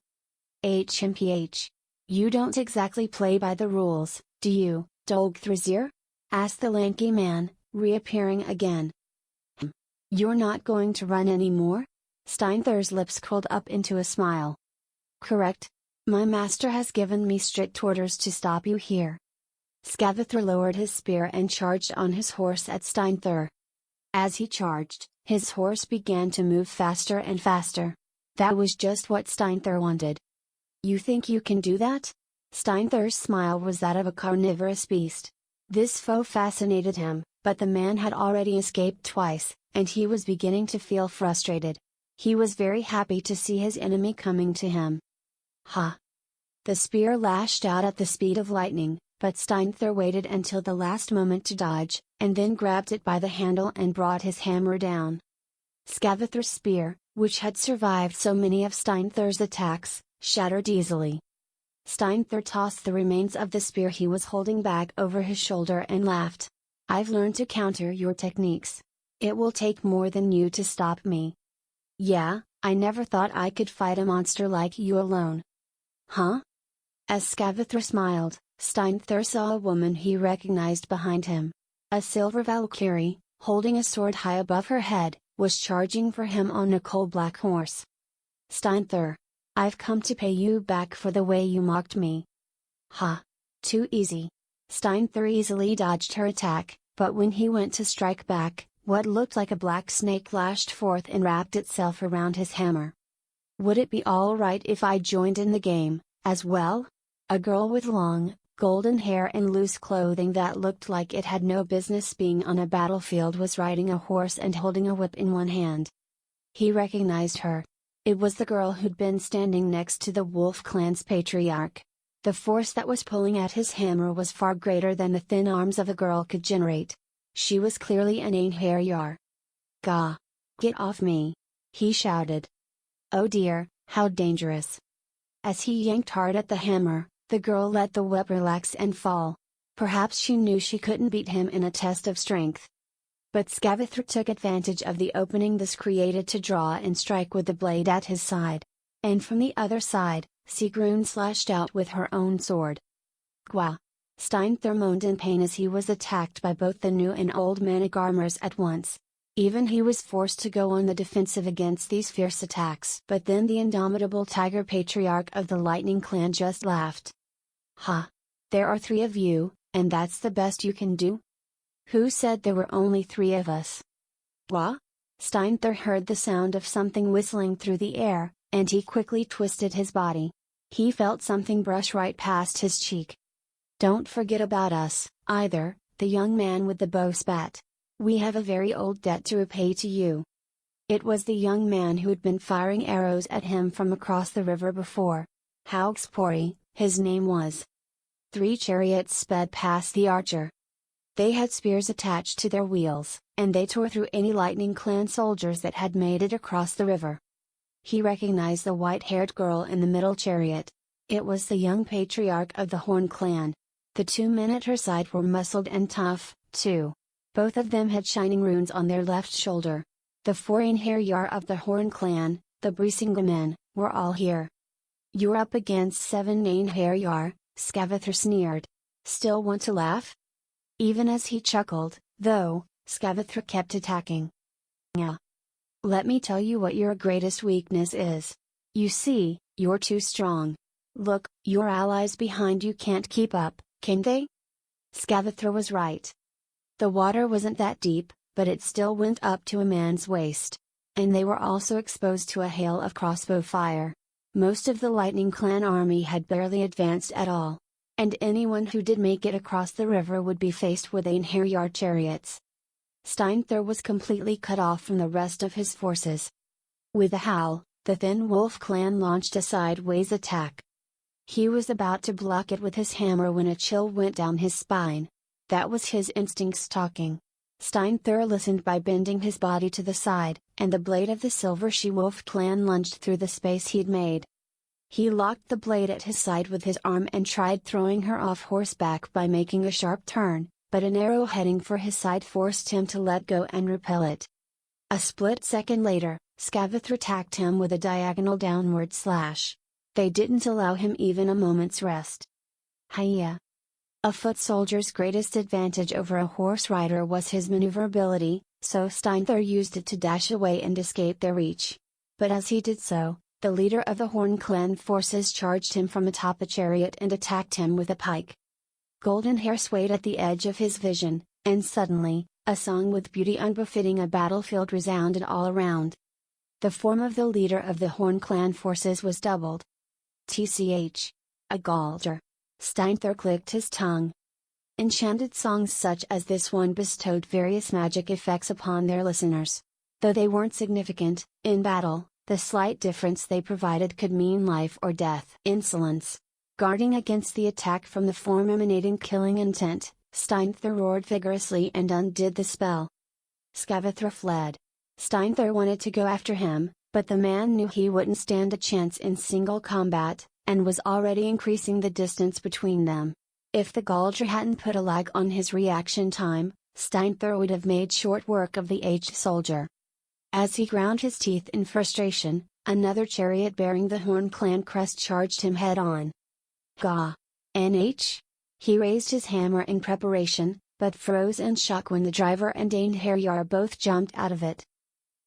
Speaker 1: "HMPH. You don't exactly play by the rules, do you, Dolgthrazir?" asked the lanky man, reappearing again. "You're not going to run anymore?" Steinthur's lips curled up into a smile. "Correct. My master has given me strict orders to stop you here." Scathithra lowered his spear and charged on his horse at Steinthur. As he charged, his horse began to move faster and faster. That was just what Steinthur wanted. "You think you can do that?" Steinthur's smile was that of a carnivorous beast. This foe fascinated him, but the man had already escaped twice, and he was beginning to feel frustrated. He was very happy to see his enemy coming to him. "Ha!" The spear lashed out at the speed of lightning, but Steinthur waited until the last moment to dodge, and then grabbed it by the handle and brought his hammer down. Scavithra's spear, which had survived so many of Steinthur's attacks, shattered easily. Steinthur tossed the remains of the spear he was holding back over his shoulder and laughed. "I've learned to counter your techniques. It will take more than you to stop me." "Yeah, I never thought I could fight a monster like you alone." "Huh?" As Scavithra smiled, Steinthur saw a woman he recognized behind him. A silver Valkyrie, holding a sword high above her head, was charging for him on a coal-black horse. "Steinthur, I've come to pay you back for the way you mocked me." "Ha! Too easy." Steinthur easily dodged her attack, but when he went to strike back, what looked like a black snake lashed forth and wrapped itself around his hammer. "Would it be all right if I joined in the game, as well?" A girl with long, golden hair and loose clothing that looked like it had no business being on a battlefield was riding a horse and holding a whip in one hand. He recognized her. It was the girl who'd been standing next to the Wolf Clan's patriarch. The force that was pulling at his hammer was far greater than the thin arms of a girl could generate. She was clearly an Einherjar. "Gah! Get off me!" he shouted. "Oh dear, how dangerous!" As he yanked hard at the hammer, the girl let the whip relax and fall. Perhaps she knew she couldn't beat him in a test of strength. But Scavathr took advantage of the opening this created to draw and strike with the blade at his side. And from the other side, Sigrun slashed out with her own sword. Gwa! Steinthur moaned in pain as he was attacked by both the new and old Managarmers at once. Even he was forced to go on the defensive against these fierce attacks. But then the indomitable tiger patriarch of the Lightning Clan just laughed. Ha! There are 3 of you, and that's the best you can do? Who said there were only 3 of us? What? Steinthur heard the sound of something whistling through the air, and he quickly twisted his body. He felt something brush right past his cheek. Don't forget about us, either, the young man with the bow spat. We have a very old debt to repay to you. It was the young man who had been firing arrows at him from across the river before. Haou, his name was. 3 chariots sped past the archer. They had spears attached to their wheels, and they tore through any Lightning Clan soldiers that had made it across the river. He recognized the white-haired girl in the middle chariot. It was the young patriarch of the Horn Clan. The 2 men at her side were muscled and tough, too. Both of them had shining runes on their left shoulder. The 4 Einherjar of the Horn Clan, the Brisinga men, were all here. You're up against 7 Einherjar, Scavathr sneered. Still want to laugh? Even as he chuckled, though, Scavathr kept attacking. Yeah. Let me tell you what your greatest weakness is. You see, you're too strong. Look, your allies behind you can't keep up, can they? Scavathr was right. The water wasn't that deep, but it still went up to a man's waist. And they were also exposed to a hail of crossbow fire. Most of the Lightning Clan army had barely advanced at all. And anyone who did make it across the river would be faced with Einherjar chariots. Steinthur was completely cut off from the rest of his forces. With a howl, the Thin Wolf clan launched a sideways attack. He was about to block it with his hammer when a chill went down his spine. That was his instincts talking. Steinthur listened by bending his body to the side, and the blade of the Silver She-Wolf clan lunged through the space he'd made. He locked the blade at his side with his arm and tried throwing her off horseback by making a sharp turn, but an arrow heading for his side forced him to let go and repel it. A split second later, Scavathr attacked him with a diagonal downward slash. They didn't allow him even a moment's rest. Hiya! A foot soldier's greatest advantage over a horse rider was his maneuverability, so Steinthur used it to dash away and escape their reach. But as he did so, the leader of the Horn Clan forces charged him from atop a chariot and attacked him with a pike. Golden hair swayed at the edge of his vision, and suddenly, a song with beauty unbefitting a battlefield resounded all around. The form of the leader of the Horn Clan forces was doubled. TCH. A Galdr. Steinthur clicked his tongue. Enchanted songs such as this one bestowed various magic effects upon their listeners. Though they weren't significant, in battle, the slight difference they provided could mean life or death. Insolence. Guarding against the attack from the form emanating killing intent, Steinthur roared vigorously and undid the spell. Scavathr fled. Steinthur wanted to go after him, but the man knew he wouldn't stand a chance in single combat, and was already increasing the distance between them. If the Galdr hadn't put a lag on his reaction time, Steinthur would have made short work of the aged soldier. As he ground his teeth in frustration, another chariot bearing the Horn Clan crest charged him head-on. Gah! NH? He raised his hammer in preparation, but froze in shock when the driver and Einherjar both jumped out of it.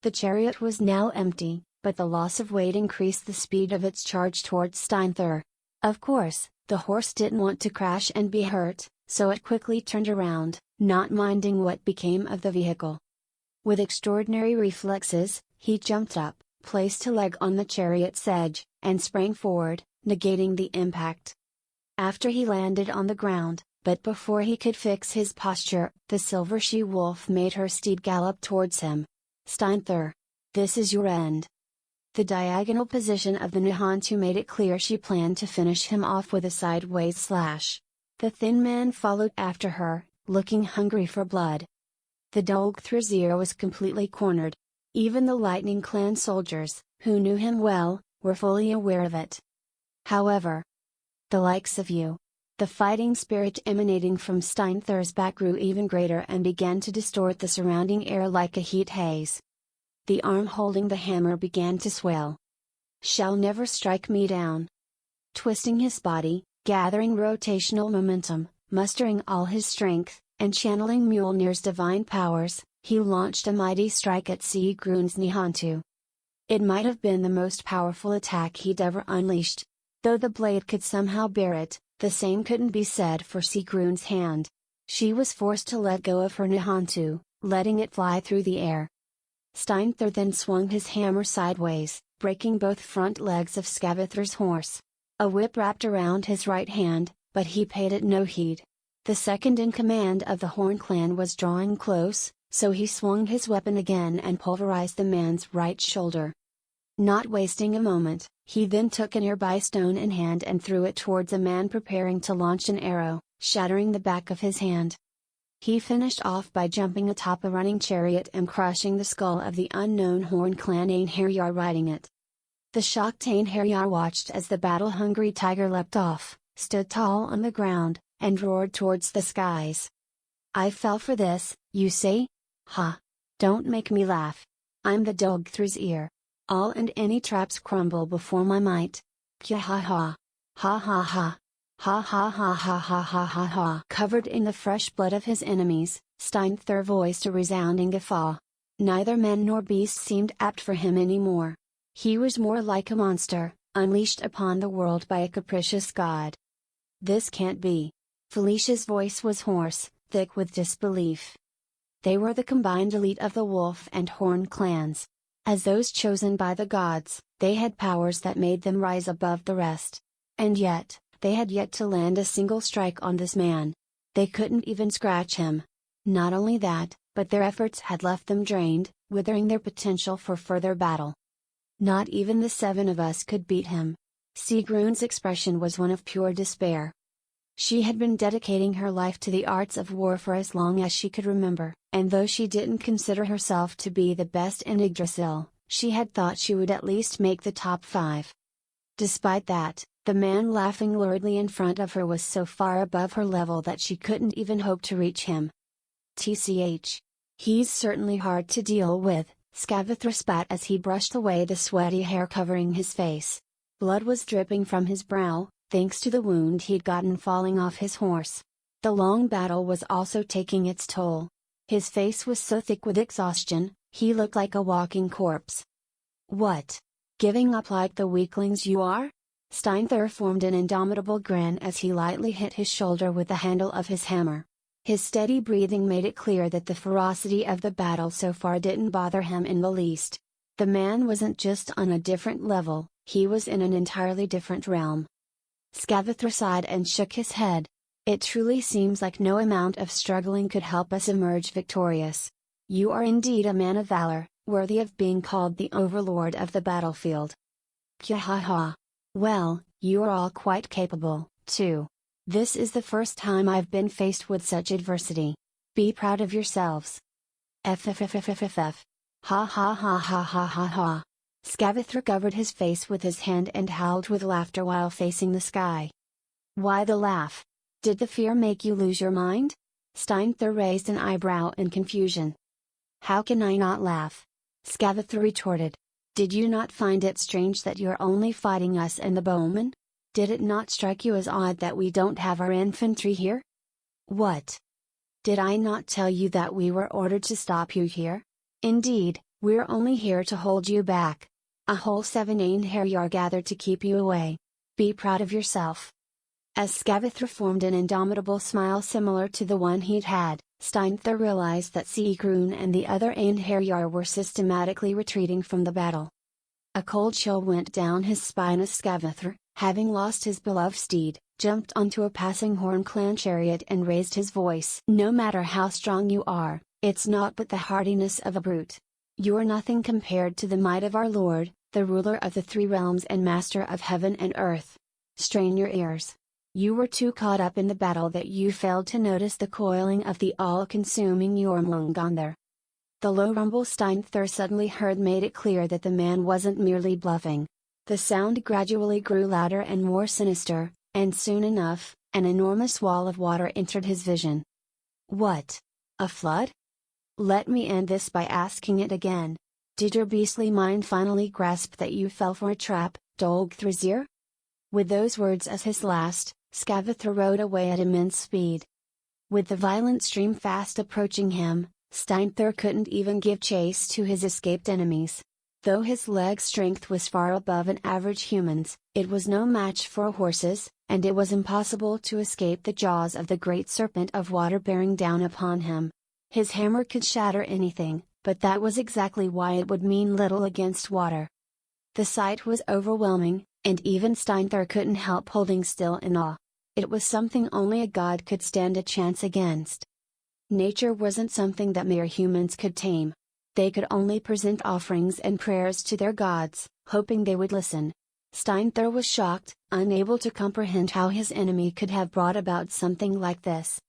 Speaker 1: The chariot was now empty, but the loss of weight increased the speed of its charge towards Steinthur. Of course, the horse didn't want to crash and be hurt, so it quickly turned around, not minding what became of the vehicle. With extraordinary reflexes, he jumped up, placed a leg on the chariot's edge, and sprang forward, negating the impact. After he landed on the ground, but before he could fix his posture, the Silver She-Wolf made her steed gallop towards him. Steinthur! This is your end. The diagonal position of the Nihontu made it clear she planned to finish him off with a sideways slash. The thin man followed after her, looking hungry for blood. The Dolgthrazir was completely cornered. Even the Lightning Clan soldiers, who knew him well, were fully aware of it. However, the likes of you. The fighting spirit emanating from Steinthur's back grew even greater and began to distort the surrounding air like a heat haze. The arm holding the hammer began to swell. "Shall never strike me down." Twisting his body, gathering rotational momentum, mustering all his strength, and channeling Mjolnir's divine powers, he launched a mighty strike at Sigrun's Nihontu. It might have been the most powerful attack he'd ever unleashed. Though the blade could somehow bear it, the same couldn't be said for Sigrun's hand. She was forced to let go of her Nihontu, letting it fly through the air. Steinthur then swung his hammer sideways, breaking both front legs of Scavathr's horse. A whip wrapped around his right hand, but he paid it no heed. The second in command of the Horn clan was drawing close, so he swung his weapon again and pulverized the man's right shoulder. Not wasting a moment, he then took a nearby stone in hand and threw it towards a man preparing to launch an arrow, shattering the back of his hand. He finished off by jumping atop a running chariot and crushing the skull of the unknown Horn clan Einherjar riding it. The shocked Einherjar watched as the battle-hungry tiger leapt off, stood tall on the ground, and roared towards the skies. "I fell for this, you say? Ha! Don't make me laugh. I'm the Dogthr's ear. All and any traps crumble before my might. Kya ha ha! Ha ha ha! Ha ha ha ha ha ha ha ha!" Covered in the fresh blood of his enemies, Steinthur voiced a resounding guffaw. Neither man nor beast seemed apt for him anymore. He was more like a monster, unleashed upon the world by a capricious god. "This can't be." Felicia's voice was hoarse, thick with disbelief. They were the combined elite of the Wolf and Horn clans. As those chosen by the gods, they had powers that made them rise above the rest. And yet, they had yet to land a single strike on this man. They couldn't even scratch him. Not only that, but their efforts had left them drained, withering their potential for further battle. "Not even the seven of us could beat him." Sigrun's expression was one of pure despair. She had been dedicating her life to the arts of war for as long as she could remember, and though she didn't consider herself to be the best in Yggdrasil, she had thought she would at least make the top 5. Despite that, the man laughing luridly in front of her was so far above her level that she couldn't even hope to reach him. "Tch. He's certainly hard to deal with," Scavathra spat as he brushed away the sweaty hair covering his face. Blood was dripping from his brow, thanks to the wound he'd gotten falling off his horse. The long battle was also taking its toll. His face was so thick with exhaustion, he looked like a walking corpse. "What? Giving up like the weaklings you are?" Steinthur formed an indomitable grin as he lightly hit his shoulder with the handle of his hammer. His steady breathing made it clear that the ferocity of the battle so far didn't bother him in the least. The man wasn't just on a different level, he was in an entirely different realm. Scavathra sighed and shook his head. "It truly seems like no amount of struggling could help us emerge victorious. You are indeed a man of valor, worthy of being called the overlord of the battlefield." "Kya ha ha! Well, you are all quite capable, too. This is the first time I've been faced with such adversity. Be proud of yourselves." "Ffffff. Ha ha ha ha ha ha ha." Scavathra covered his face with his hand and howled with laughter while facing the sky. "Why the laugh? Did the fear make you lose your mind?" Steinthur raised an eyebrow in confusion. "How can I not laugh?" Scavathra retorted. "Did you not find it strange that you're only fighting us and the bowmen? Did it not strike you as odd that we don't have our infantry here?" "What? Did I not tell you that we were ordered to stop you here? Indeed, we're only here to hold you back. A whole 7 Einherjar gathered to keep you away. Be proud of yourself." As Scavathra formed an indomitable smile similar to the one he'd had, Steinthur realized that Sigrun and the other Einherjar were systematically retreating from the battle. A cold chill went down his spine as Scavathra, having lost his beloved steed, jumped onto a passing Horn clan chariot and raised his voice. "No matter how strong you are, it's not but the hardiness of a brute. You are nothing compared to the might of our Lord, the ruler of the 3 realms and master of heaven and earth. Strain your ears. You were too caught up in the battle that you failed to notice the coiling of the all-consuming Jormungandr." The low rumble Steinthur suddenly heard made it clear that the man wasn't merely bluffing. The sound gradually grew louder and more sinister, and soon enough, An enormous wall of water entered his vision. What? A flood? Let me end this by asking it again. Did your beastly mind finally grasp that you fell for a trap, Dolgthrazir? With those words as his last, Skavathor rode away at immense speed. With the violent stream fast approaching him, Steinthor couldn't even give chase to his escaped enemies. Though his leg strength was far above an average human's, it was no match for a horse's, and it was impossible to escape the jaws of the great serpent of water bearing down upon him. His hammer could shatter anything, but that was exactly why it would mean little against water. The sight was overwhelming, and even Steinthor couldn't help holding still in awe. It was something only a god could stand a chance against. Nature wasn't something that mere humans could tame. They could only present offerings and prayers to their gods, hoping they would listen. Steinthor was shocked, unable to comprehend how his enemy could have brought about something like this.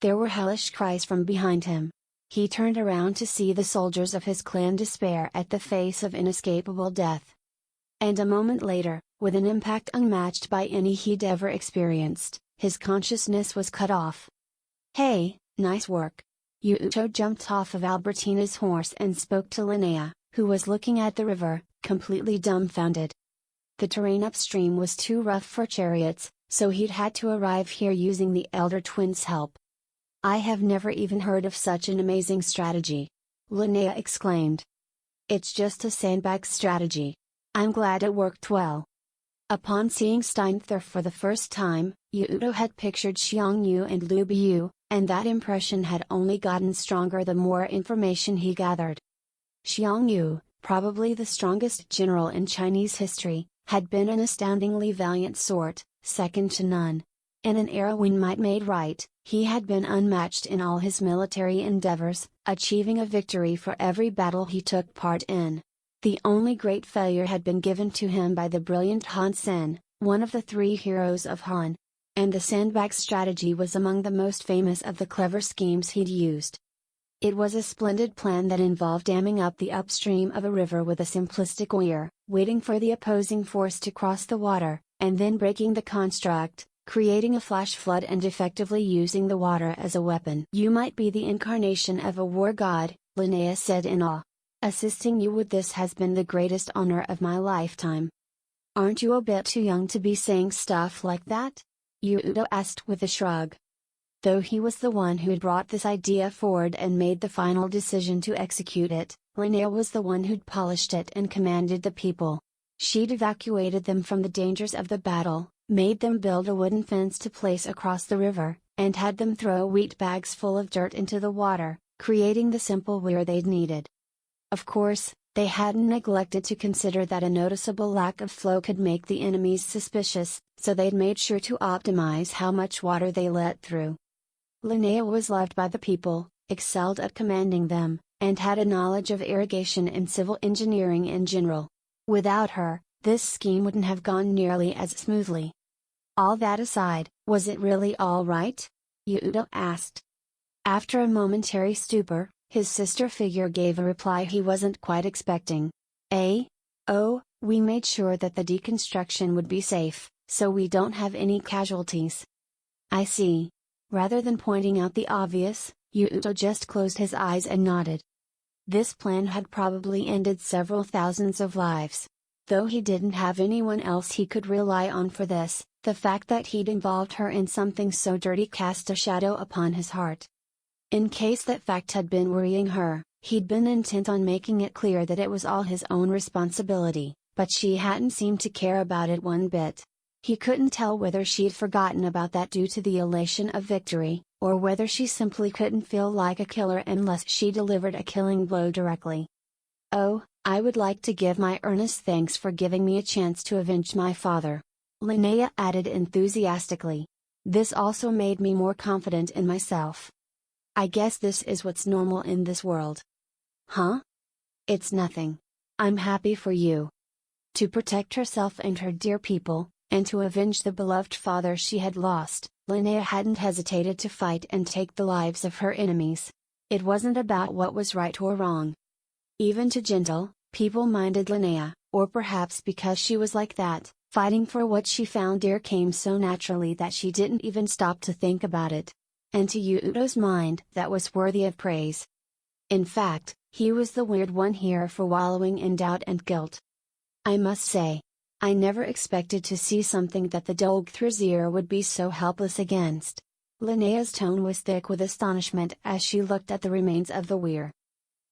Speaker 1: There were hellish cries from behind him. He turned around to see the soldiers of his clan despair at the face of inescapable death. And a moment later, with an impact unmatched by any he'd ever experienced, his consciousness was cut off. Hey, nice work. Yuuto jumped off of Albertina's horse and spoke to Linnea, who was looking at the river, completely dumbfounded. The terrain upstream was too rough for chariots, so he'd had to arrive here using the elder twins' help. I have never even heard of such an amazing strategy. Linnea exclaimed. It's just a sandbag strategy. I'm glad it worked well. Upon seeing Steinthor for the first time, Yuuto had pictured Xiongyu and Liu Biu, and that impression had only gotten stronger the more information he gathered. Xiongyu, probably the strongest general in Chinese history, had been an astoundingly valiant sort, second to none. In an era when might made right, he had been unmatched in all his military endeavors, achieving a victory for every battle he took part in. The only great failure had been given to him by the brilliant Han Sen, one of the three heroes of Han. And the sandbag strategy was among the most famous of the clever schemes he'd used. It was a splendid plan that involved damming up the upstream of a river with a simplistic weir, waiting for the opposing force to cross the water, and then breaking the construct, creating a flash flood and effectively using the water as a weapon. You might be the incarnation of a war god, Linnea said in awe. Assisting you with this has been the greatest honor of my lifetime. Aren't you a bit too young to be saying stuff like that? Yuuto asked with a shrug. Though he was the one who'd brought this idea forward and made the final decision to execute it, Linnea was the one who'd polished it and commanded the people. She'd evacuated them from the dangers of the battle, made them build a wooden fence to place across the river, and had them throw wheat bags full of dirt into the water, creating the simple weir they'd needed. Of course, they hadn't neglected to consider that a noticeable lack of flow could make the enemies suspicious, so they'd made sure to optimize how much water they let through. Linnea was loved by the people, excelled at commanding them, and had a knowledge of irrigation and civil engineering in general. Without her, this scheme wouldn't have gone nearly as smoothly. All that aside, was it really all right? Yuuto asked. After a momentary stupor, his sister figure gave a reply he wasn't quite expecting. Oh, we made sure that the deconstruction would be safe, so we don't have any casualties. I see. Rather than pointing out the obvious, Yuuto just closed his eyes and nodded. This plan had probably ended several thousands of lives. Though he didn't have anyone else he could rely on for this, the fact that he'd involved her in something so dirty cast a shadow upon his heart. In case that fact had been worrying her, he'd been intent on making it clear that it was all his own responsibility, but she hadn't seemed to care about it one bit. He couldn't tell whether she'd forgotten about that due to the elation of victory, or whether she simply couldn't feel like a killer unless she delivered a killing blow directly. Oh, I would like to give my earnest thanks for giving me a chance to avenge my father. Linnea added enthusiastically. This also made me more confident in myself. I guess this is what's normal in this world. Huh? It's nothing. I'm happy for you. To protect herself and her dear people, and to avenge the beloved father she had lost, Linnea hadn't hesitated to fight and take the lives of her enemies. It wasn't about what was right or wrong. Even to gentle, people-minded Linnea, or perhaps because she was like that, Fighting for what she found dear came so naturally that she didn't even stop to think about it. And to Yuuto's mind, that was worthy of praise. In fact, he was the weird one here for wallowing in doubt and guilt. I must say, I never expected to see something that the Dolgthrazir would be so helpless against. Linnea's tone was thick with astonishment as she looked at the remains of the weir.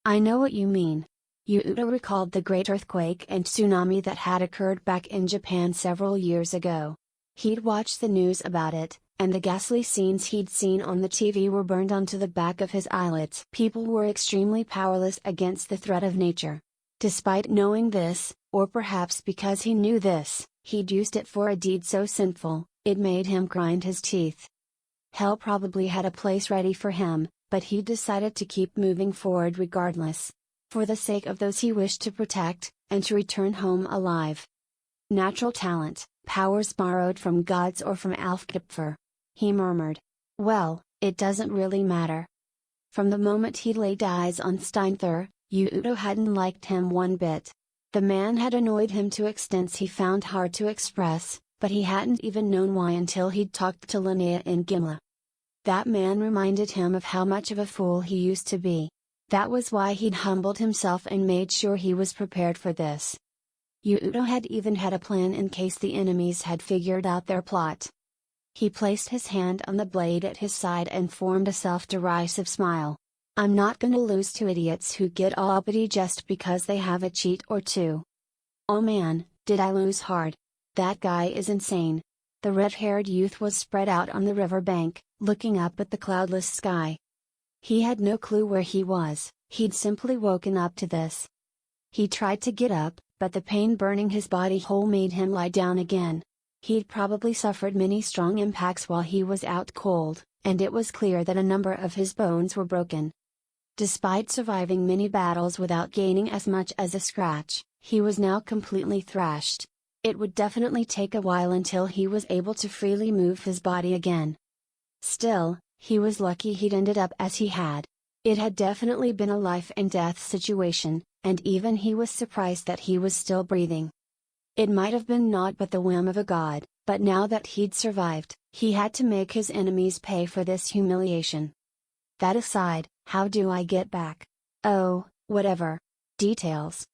Speaker 1: I know what you mean. Yuuto recalled the great earthquake and tsunami that had occurred back in Japan several years ago. He'd watched the news about it, and the ghastly scenes he'd seen on the TV were burned onto the back of his eyelids. People were extremely powerless against the threat of nature. Despite knowing this, or perhaps because he knew this, he'd used it for a deed so sinful, it made him grind his teeth. Hell probably had a place ready for him, but he decided to keep moving forward regardless. For the sake of those he wished to protect, and to return home alive. Natural talent, powers borrowed from gods or from Alfkipfer. He murmured. Well, it doesn't really matter. From the moment he laid eyes on Steinthur, Yuuto hadn't liked him one bit. The man had annoyed him to extents he found hard to express, but he hadn't even known why until he'd talked to Linnea in Gimla. That man reminded him of how much of a fool he used to be. That was why he'd humbled himself and made sure he was prepared for this. Yuuto had even had a plan in case the enemies had figured out their plot. He placed his hand on the blade at his side and formed a self-derisive smile. I'm not gonna lose to idiots who get all uppity just because they have a cheat or two. Oh man, did I lose hard. That guy is insane. The red-haired youth was spread out on the river bank, looking up at the cloudless sky. He had no clue where he was, he'd simply woken up to this. He tried to get up, but the pain burning his body whole made him lie down again. He'd probably suffered many strong impacts while he was out cold, and it was clear that a number of his bones were broken. Despite surviving many battles without gaining as much as a scratch, he was now completely thrashed. It would definitely take a while until he was able to freely move his body again. Still, he was lucky he'd ended up as he had. It had definitely been a life and death situation, and even he was surprised that he was still breathing. It might have been naught but the whim of a god, but now that he'd survived, he had to make his enemies pay for this humiliation. That aside, how do I get back? Oh, whatever. Details.